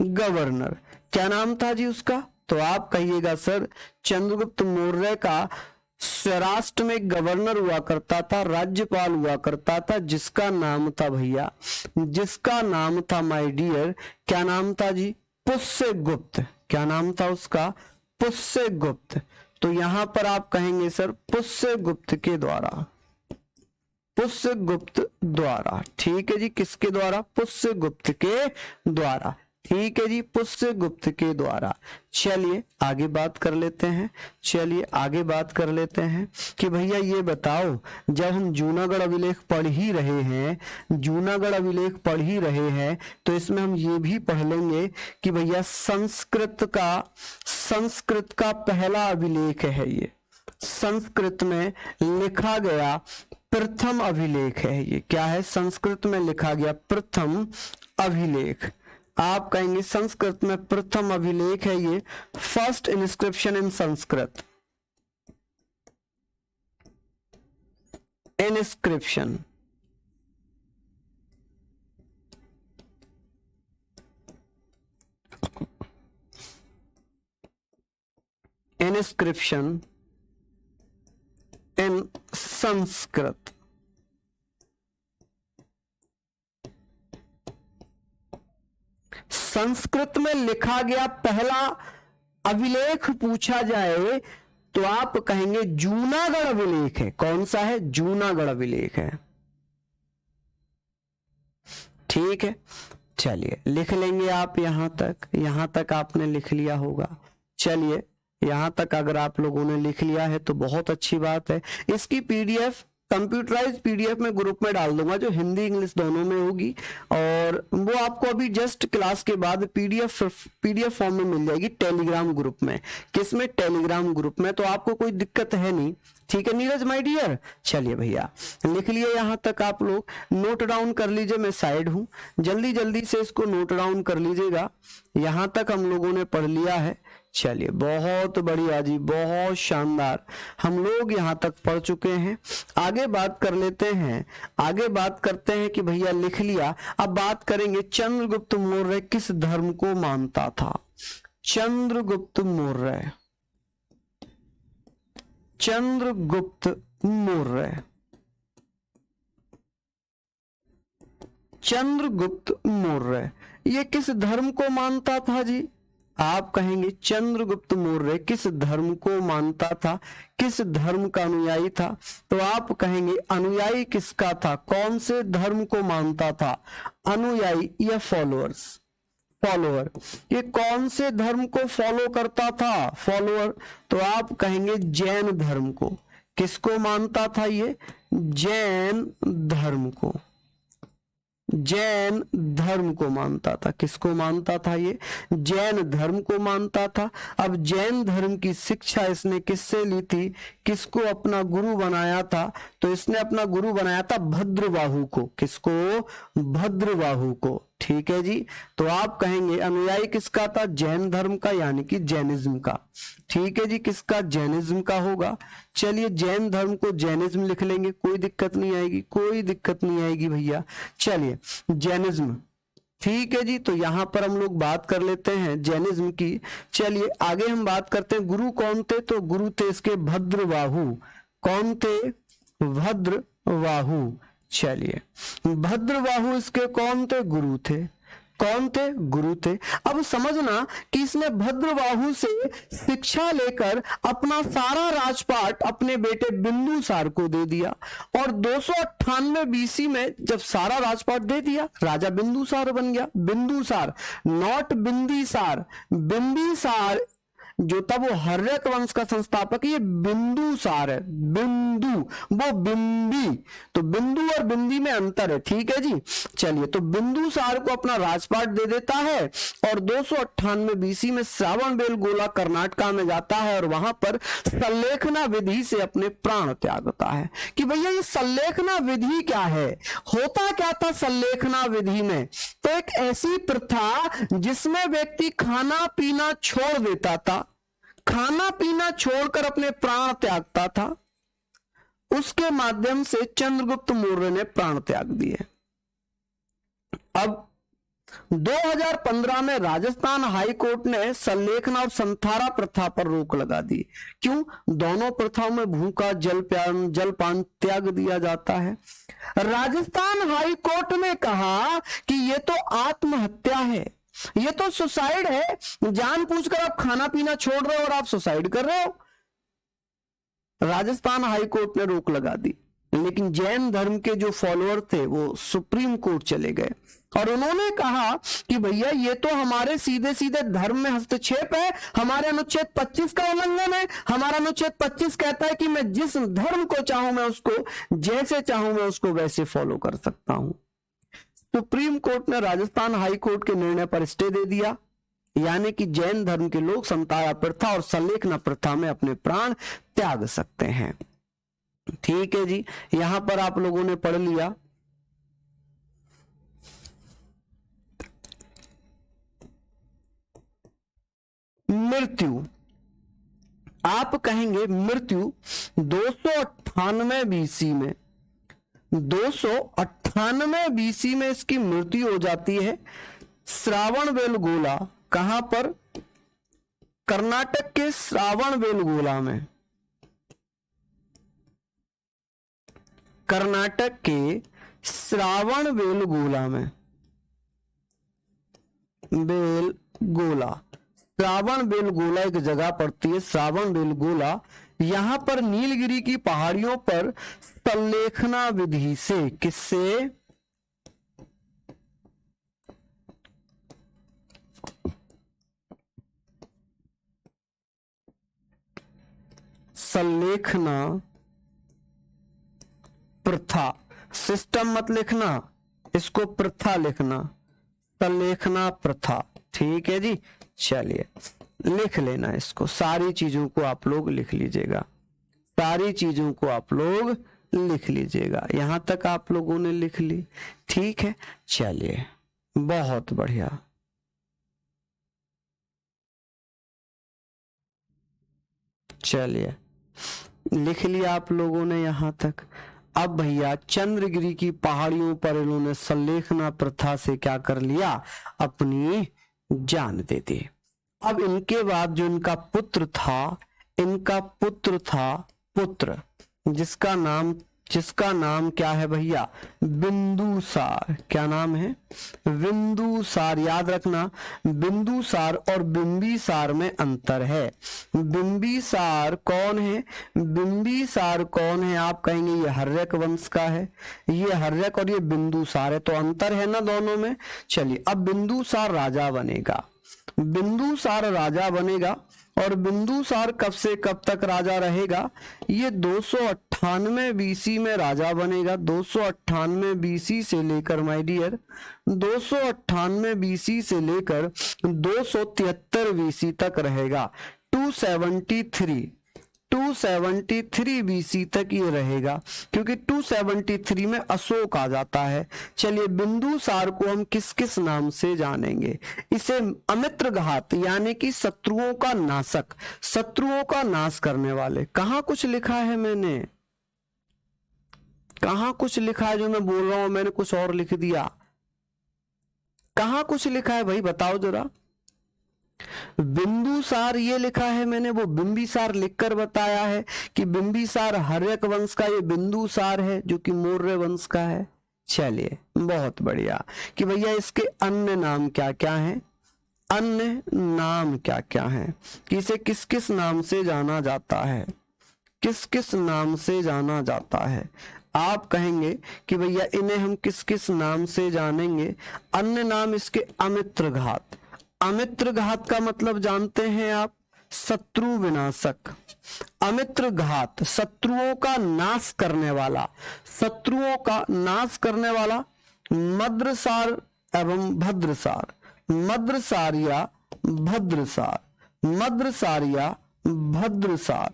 गवर्नर, क्या नाम था जी उसका? तो आप कहिएगा सर चंद्रगुप्त मौर्य का स्वराष्ट्र में गवर्नर हुआ करता था, राज्यपाल हुआ करता था, जिसका नाम था भैया, जिसका नाम था माय डियर, क्या नाम था जी? पुष्यगुप्त। क्या नाम था उसका? पुष्यगुप्त। तो यहां पर आप कहेंगे सर पुष्यगुप्त के द्वारा, पुष्यगुप्त द्वारा। ठीक है जी, किसके द्वारा? पुष्यगुप्त के द्वारा। ठीक है जी, पुष्यगुप्त के द्वारा। चलिए आगे बात कर लेते हैं, चलिए आगे बात कर लेते हैं कि भैया ये बताओ, जब हम जूनागढ़ अभिलेख पढ़ ही रहे हैं, जूनागढ़ अभिलेख पढ़ ही रहे हैं, तो इसमें हम ये भी पढ़ लेंगे कि भैया संस्कृत का पहला अभिलेख है ये, संस्कृत में लिखा गया प्रथम अभिलेख है ये। क्या है? संस्कृत में लिखा गया प्रथम अभिलेख। आप कहेंगे संस्कृत में प्रथम अभिलेख है ये, फर्स्ट इंस्क्रिप्शन इन संस्कृत, इंस्क्रिप्शन। इंस्क्रिप्शन इन संस्कृत। संस्कृत में लिखा गया पहला अभिलेख पूछा जाए तो आप कहेंगे जूनागढ़ अभिलेख है। कौन सा है? जूनागढ़ अभिलेख है। ठीक है, चलिए लिख लेंगे आप। यहां तक आपने लिख लिया होगा। चलिए यहां तक अगर आप लोगों ने लिख लिया है तो बहुत अच्छी बात है। इसकी पीडीएफ, कंप्यूटराइज पीडीएफ में ग्रुप में डाल दूंगा, जो हिंदी इंग्लिश दोनों में होगी, और वो आपको अभी जस्ट क्लास के बाद पीडीएफ फॉर्म में मिल जाएगी टेलीग्राम ग्रुप में। किसमें? टेलीग्राम ग्रुप में। तो आपको कोई दिक्कत है नहीं। ठीक है नीरज माय डियर। चलिए भैया लिख लिए, यहां तक आप लोग नोट डाउन कर लीजिए। मैं साइड हूं, जल्दी जल्दी से इसको नोट डाउन कर लीजिएगा। यहां तक हम लोगों ने पढ़ लिया है। चलिए बहुत बढ़िया जी, बहुत शानदार, हम लोग यहां तक पढ़ चुके हैं। आगे बात कर लेते हैं, आगे बात करते हैं कि भैया लिख लिया। अब बात करेंगे चंद्रगुप्त मौर्य किस धर्म को मानता था। चंद्रगुप्त मौर्य, चंद्रगुप्त मौर्य, चंद्रगुप्त मौर्य ये किस धर्म को मानता था जी? आप कहेंगे चंद्रगुप्त मौर्य किस धर्म को मानता था, किस धर्म का अनुयायी था? तो आप कहेंगे अनुयायी किसका था? कौन से धर्म को मानता था? अनुयायी या फॉलोअर्स? फॉलोअर। ये कौन से धर्म को फॉलो करता था? फॉलोअर। तो आप कहेंगे जैन धर्म को। किसको मानता था ये? जैन धर्म को, जैन धर्म को मानता था। किसको मानता था ये? जैन धर्म को मानता था। अब जैन धर्म की शिक्षा इसने किससे ली थी? किसको अपना गुरु बनाया था? तो इसने अपना गुरु बनाया था भद्रबाहु को। किसको? भद्रबाहु को। ठीक है जी, तो आप कहेंगे अनुयायी किसका था? जैन धर्म का, यानी कि जैनिज्म का। ठीक है जी, किसका? जैनिज्म का होगा। चलिए जैन धर्म को जैनिज्म लिख लेंगे, कोई दिक्कत नहीं आएगी, कोई दिक्कत नहीं आएगी भैया। चलिए जैनिज्म, ठीक है जी, तो यहां पर हम लोग बात कर लेते हैं जैनिज्म की। चलिए आगे हम बात करते हैं गुरु कौन थे। तो गुरु थे इसके भद्रबाहु। कौन थे? भद्रबाहु। चलिए भद्रबाहु इसके कौन थे? गुरु थे। कौन थे? गुरु थे। अब समझना कि इसने भद्रबाहु से शिक्षा लेकर अपना सारा राजपाट अपने बेटे बिंदुसार को दे दिया, और 298 बीसी में जब सारा राजपाट दे दिया, राजा बिंदुसार बन गया। बिंदुसार, नॉट बिंदीसार। बिंदीसार जो था वो हर्यक वंश का संस्थापक, ये बिंदुसार है। बिंदु, वो बिंदी, तो बिंदु और बिंदी में अंतर है। ठीक है जी, चलिए तो बिंदुसार को अपना राजपाट दे देता है, और 298 बीसी में श्रावणबेलगोला कर्नाटक में जाता है, और वहां पर सल्लेखना विधि से अपने प्राण त्यागता है। कि भैया ये सल्लेखना विधि क्या है? होता क्या था सल्लेखना विधि में? तो एक ऐसी प्रथा जिसमें व्यक्ति खाना पीना छोड़ देता था, खाना पीना छोड़कर अपने प्राण त्यागता था, उसके माध्यम से चंद्रगुप्त मौर्य ने प्राण त्याग दिए। अब 2015 में राजस्थान हाई कोर्ट ने संलेखना और संथारा प्रथा पर रोक लगा दी। क्यों? दोनों प्रथाओं में भूखा जलपान त्याग दिया जाता है। राजस्थान हाई कोर्ट ने कहा कि ये तो आत्महत्या है, ये तो सुसाइड है, जानबूझकर आप खाना पीना छोड़ रहे हो और आप सुसाइड कर रहे हो। राजस्थान हाई कोर्ट ने रोक लगा दी, लेकिन जैन धर्म के जो फॉलोअर थे वो सुप्रीम कोर्ट चले गए और उन्होंने कहा कि भैया ये तो हमारे सीधे सीधे धर्म में हस्तक्षेप है, हमारे अनुच्छेद 25 का उल्लंघन है। हमारा अनुच्छेद 25 कहता है कि मैं जिस धर्म को चाहूं मैं उसको जैसे चाहूं मैं उसको वैसे फॉलो कर सकता हूं। सुप्रीम कोर्ट ने राजस्थान हाई कोर्ट के निर्णय पर स्टे दे दिया, यानी कि जैन धर्म के लोग संतारा प्रथा और संलेखना प्रथा में अपने प्राण त्याग सकते हैं। ठीक है जी, यहां पर आप लोगों ने पढ़ लिया। मृत्यु, आप कहेंगे मृत्यु 298 बीसी में, 298 बीसी में इसकी मृत्यु हो जाती है श्रावणबेलगोला। कहां पर? कर्नाटक के श्रावणबेलगोला में। कर्नाटक के श्रावणबेलगोला में, बेलगोला, श्रावणबेलगोला एक जगह पड़ती है, श्रावणबेलगोला। यहां पर नीलगिरी की पहाड़ियों पर संलेखना विधि से, किससे? संलेखना प्रथा, सिस्टम मत लिखना, इसको प्रथा लिखना, संलेखना प्रथा। ठीक है जी, चलिए लिख लेना इसको, सारी चीजों को आप लोग लिख लीजिएगा, सारी चीजों को आप लोग लिख लीजिएगा। यहां तक आप लोगों ने लिख ली, ठीक है। चलिए बहुत बढ़िया, चलिए लिख लिया आप लोगों ने यहां तक। अब भैया चंद्रगिरी की पहाड़ियों पर इन्होंने संलेखना प्रथा से क्या कर लिया? अपनी जान दे दी। अब इनके बाद जो इनका पुत्र था, पुत्र जिसका नाम क्या है भैया? बिंदुसार। क्या नाम है? बिंदुसार। याद रखना, बिंदुसार और बिंबिसार में अंतर है। बिंबिसार कौन है? बिंबिसार कौन है? आप कहेंगे ये हर्यक वंश का है, ये हर्यक और ये बिंदुसार है, तो अंतर है ना दोनों में। चलिए, अब बिंदुसार राजा बनेगा, बिंदुसार राजा बनेगा। और बिंदुसार कब से कब तक राजा रहेगा? ये 298 बीसी में राजा बनेगा। 298 बीसी से लेकर माय डियर, 298 बीसी से लेकर 273 बीसी तक रहेगा। 273 बीसी तक ये रहेगा, क्योंकि 273 में अशोक आ जाता है। चलिए, बिंदुसार को हम किस किस नाम से जानेंगे? इसे अमित्र घात, यानी कि शत्रुओं का नाशक, शत्रुओं का नाश करने वाले। कहां कुछ लिखा है मैंने? कहां कुछ लिखा है जो मैं बोल रहा हूं मैंने कुछ और लिख दिया? कहां कुछ लिखा है भाई, बताओ जरा। बिंदुसार ये लिखा है मैंने, वो बिंबिसार लिखकर बताया है कि बिंबिसार हर्यक वंश का, ये बिंदुसार है जो कि मौर्य वंश का है। चलिए बहुत बढ़िया, कि भैया इसके अन्य नाम क्या क्या हैं? अन्य नाम क्या क्या हैं, कि इसे किस किस नाम से जाना जाता है? किस किस नाम से जाना जाता है? आप कहेंगे कि भैया इन्हें हम किस किस नाम से जानेंगे? अन्य नाम इसके अमित्र घात। अमित्र घात का मतलब जानते हैं आप? शत्रु विनाशक। अमित्र घात, शत्रुओं का नाश करने वाला, शत्रुओं का नाश करने वाला। मद्रसार एवं भद्रसार, मद्रसार या भद्रसार, मद्रसार या भद्रसार।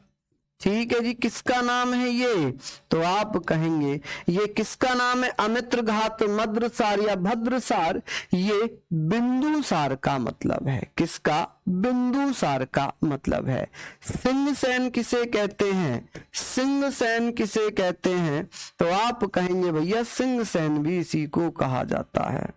ठीक है जी, किसका नाम है ये? तो आप कहेंगे ये किसका नाम है? अमित्र घात, मद्रसार या भद्रसार। ये बिंदुसार का मतलब है। किसका? बिंदुसार का मतलब है। सिंहसेन किसे कहते हैं? सिंहसेन किसे कहते हैं? तो आप कहेंगे भैया सिंहसेन भी इसी को कहा जाता है।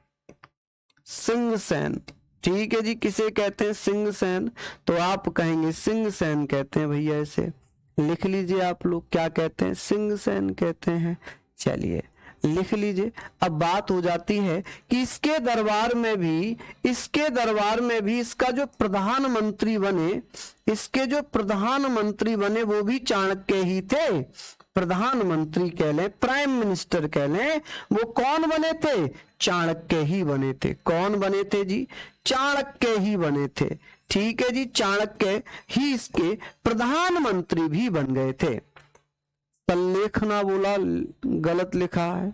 सिंघसेन। ठीक है जी, किसे कहते हैं? सिंघसेन। तो आप कहेंगे सिंघसेन कहते हैं भैया, इसे लिख लीजिए आप लोग, क्या कहते हैं? सिंघसेन कहते हैं। चलिए लिख लीजिए। अब बात हो जाती है कि इसके दरबार में भी इसका जो प्रधानमंत्री बने, इसके जो प्रधानमंत्री बने वो भी चाणक्य ही थे। प्रधानमंत्री कह लें, प्राइम मिनिस्टर कह लें, वो कौन बने थे? चाणक्य ही बने थे। कौन बने थे जी? चाणक्य ही बने थे। ठीक है जी, चाणक्य ही इसके प्रधानमंत्री भी बन गए थे। संलेखना बोला, गलत लिखा है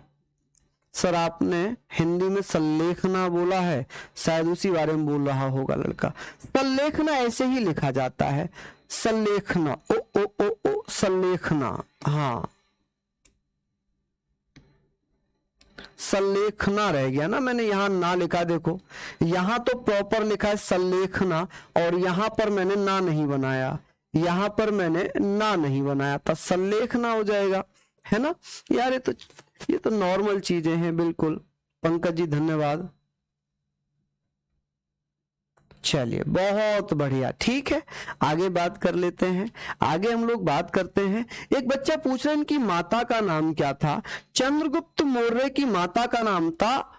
सर आपने, हिंदी में संलेखना बोला है, शायद उसी बारे में बोल रहा होगा लड़का। संलेखना ऐसे ही लिखा जाता है, संलेखना, ओ ओ ओ ओ संलेखना, हाँ संलेखना रह गया ना, मैंने यहां ना लिखा, देखो यहां तो प्रॉपर लिखा है संलेखना, और यहां पर मैंने ना नहीं बनाया, यहां पर मैंने ना नहीं बनाया था, संलेखना हो जाएगा, है ना यार। ये तो नॉर्मल चीजें हैं बिल्कुल। पंकज जी धन्यवाद। चलिए बहुत बढ़िया, ठीक है आगे बात कर लेते हैं। आगे हम लोग बात करते हैं, एक बच्चा पूछ रहे हैं इनकी माता का नाम क्या था? चंद्रगुप्त मौर्य की माता का नाम था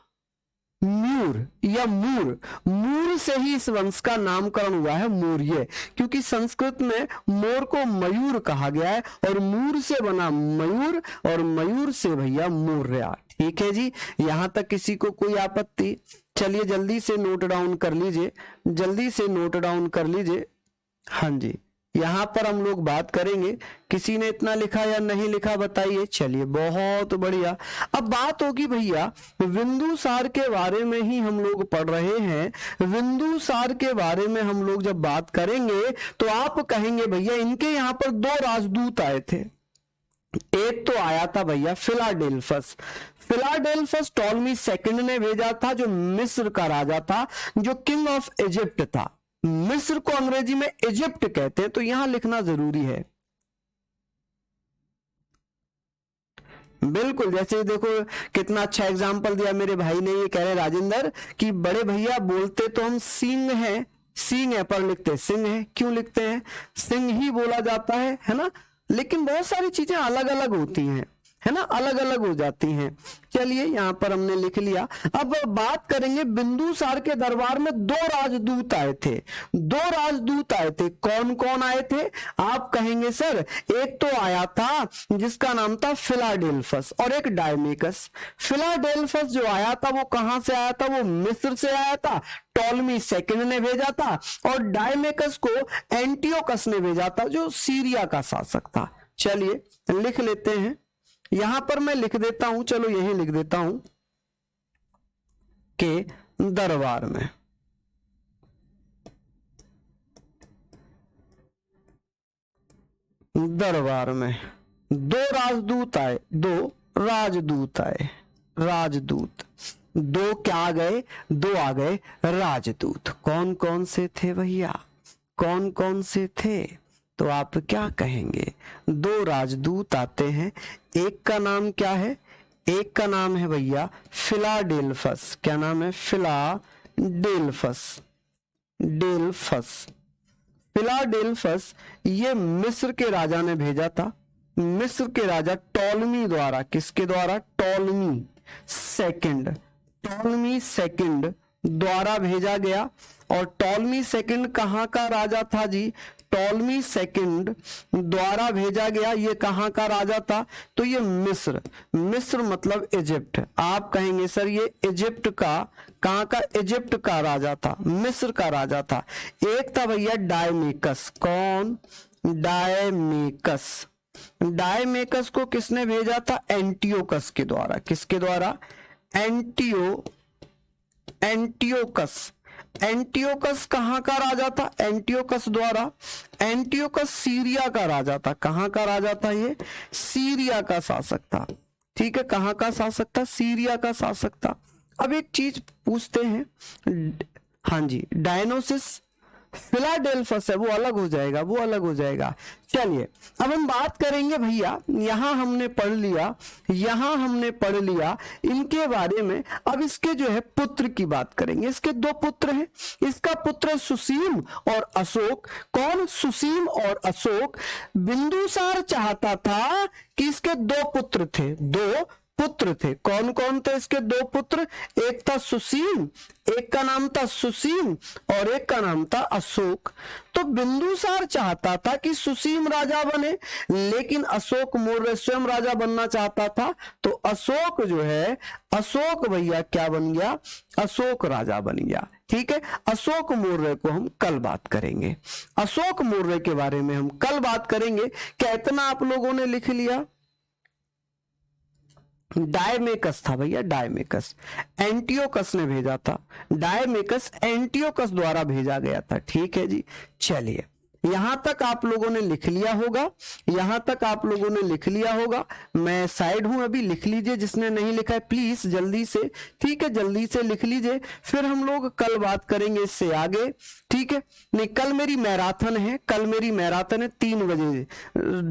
मूर या मूर। मूर से ही इस वंश का नामकरण हुआ है मौर्य, क्योंकि संस्कृत में मोर को मयूर कहा गया है, और मूर से बना मयूर, और मयूर से भैया मौर्य। ठीक है जी, यहां तक किसी को कोई आपत्ति? चलिए जल्दी से नोट डाउन कर लीजिए, जल्दी से नोट डाउन कर लीजिए। हाँ जी, यहां पर हम लोग बात करेंगे, किसी ने इतना लिखा या नहीं लिखा बताइए। चलिए बहुत बढ़िया। अब बात होगी भैया बिंदुसार के बारे में ही हम लोग पढ़ रहे हैं। बिंदुसार के बारे में हम लोग जब बात करेंगे तो आप कहेंगे भैया इनके यहाँ पर दो राजदूत आए थे। एक तो आया था भैया फिलाडेल्फस, फिलाडेल्फस टॉलमी सेकंड ने भेजा था, जो मिस्र का राजा था, जो किंग ऑफ इजिप्ट था। मिस्र को अंग्रेजी में इजिप्ट कहते हैं, तो यहां लिखना जरूरी है। बिल्कुल, जैसे देखो कितना अच्छा एग्जाम्पल दिया मेरे भाई ने, ये कह रहे राजेंद्र कि बड़े भैया बोलते तो हम सिंह हैं, सिंह है पर लिखते सिंह है। क्यों लिखते हैं? सिंह ही बोला जाता है ना, लेकिन बहुत सारी चीजें अलग अलग होती हैं, है ना, अलग अलग हो जाती हैं। चलिए यहां पर हमने लिख लिया। अब बात करेंगे बिंदुसार के दरबार में दो राजदूत आए थे, दो राजदूत आए थे। कौन कौन आए थे? आप कहेंगे सर एक तो आया था जिसका नाम था फिलाडेल्फस, और एक डायमेकस। फिलाडेल्फस जो आया था वो कहां से आया था? वो मिस्र से आया था, टॉलमी सेकंड ने भेजा था, और डायमेकस को एंटियोकस ने भेजा था, जो सीरिया का शासक था। चलिए लिख लेते हैं, यहां पर मैं लिख देता हूं, चलो यही लिख देता हूं के दरबार में। दरबार में दो राजदूत आए, दो राजदूत आए, राजदूत दो क्या आ गए? दो आ गए राजदूत। कौन कौन से थे भैया? कौन कौन से थे? तो आप क्या कहेंगे? दो राजदूत आते हैं, एक का नाम क्या है? एक का नाम है भैया फिलाडेल्फस। क्या नाम है? Philadelphus, Delphus, Philadelphus. ये मिस्र के राजा ने भेजा था, मिस्र के राजा टॉलमी द्वारा। किसके द्वारा? टॉलमी सेकंड, टॉलमी सेकंड द्वारा भेजा गया। और टॉलमी सेकंड कहां का राजा था जी? टॉलमी सेकंड द्वारा भेजा गया। ये कहां का राजा था? तो ये मिस्र, मिस्र मतलब इजिप्ट। आप कहेंगे सर ये इजिप्ट का, कहां का? इजिप्ट का राजा था, मिस्र का राजा था। एक था भैया डायमेकस। कौन? डायमेकस। डायमेकस को किसने भेजा था? एंटियोकस के द्वारा। किसके द्वारा? एंटियोकस। एंटियोकस कहां का राजा था? एंटियोकस द्वारा। एंटियोकस सीरिया का राजा था। कहां का राजा था ये? सीरिया का शासक था। ठीक है, कहां का शासक था? सीरिया का शासक था। अब एक चीज पूछते हैं, हाँ जी, डायनोसिस फिलाडेल्फस है वो अलग हो जाएगा, वो अलग हो जाएगा। चलिए अब हम बात करेंगे भैया, यहां हमने पढ़ लिया, यहां हमने पढ़ लिया इनके बारे में। अब इसके जो है पुत्र की बात करेंगे। इसके दो पुत्र हैं, इसका पुत्र सुसीम और अशोक। कौन? सुसीम और अशोक। बिंदुसार चाहता था कि इसके दो पुत्र थे, दो पुत्र थे। कौन कौन थे इसके दो पुत्र? एक था सुसीम, एक का नाम था सुसीम और एक का नाम था अशोक। तो बिंदुसार चाहता था कि सुसीम राजा बने, लेकिन अशोक मौर्य स्वयं राजा बनना चाहता था। तो अशोक जो है, अशोक भैया क्या बन गया? अशोक राजा बन गया। ठीक है, अशोक मौर्य को हम कल बात करेंगे, अशोक मौर्य के बारे में हम कल बात करेंगे। क्या इतना आप लोगों ने लिख लिया? डायमेकस था भैया, डायमेकस एंटियोकस ने भेजा था, डायमेकस एंटियोकस द्वारा भेजा गया था। ठीक है जी, चलिए यहां तक आप लोगों ने लिख लिया होगा, यहां तक आप लोगों ने लिख लिया होगा। मैं साइड हूं अभी, लिख लीजिए जिसने नहीं लिखा है प्लीज जल्दी से। ठीक है, जल्दी से लिख लीजिए, फिर हम लोग कल बात करेंगे इससे आगे। ठीक है, नहीं कल मेरी मैराथन है, कल मेरी मैराथन है 3 बजे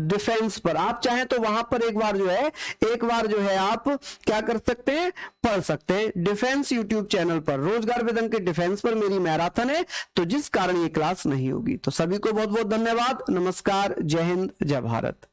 डिफेंस पर। आप चाहें तो वहां पर एक बार जो है, एक बार जो है आप क्या कर सकते हैं, पढ़ सकते हैं। डिफेंस यूट्यूब चैनल पर रोजगार वेद अंक के डिफेंस पर मेरी मैराथन है, तो जिस कारण ये क्लास नहीं होगी। तो सभी को बहुत बहुत धन्यवाद, नमस्कार, जय हिंद, जय भारत।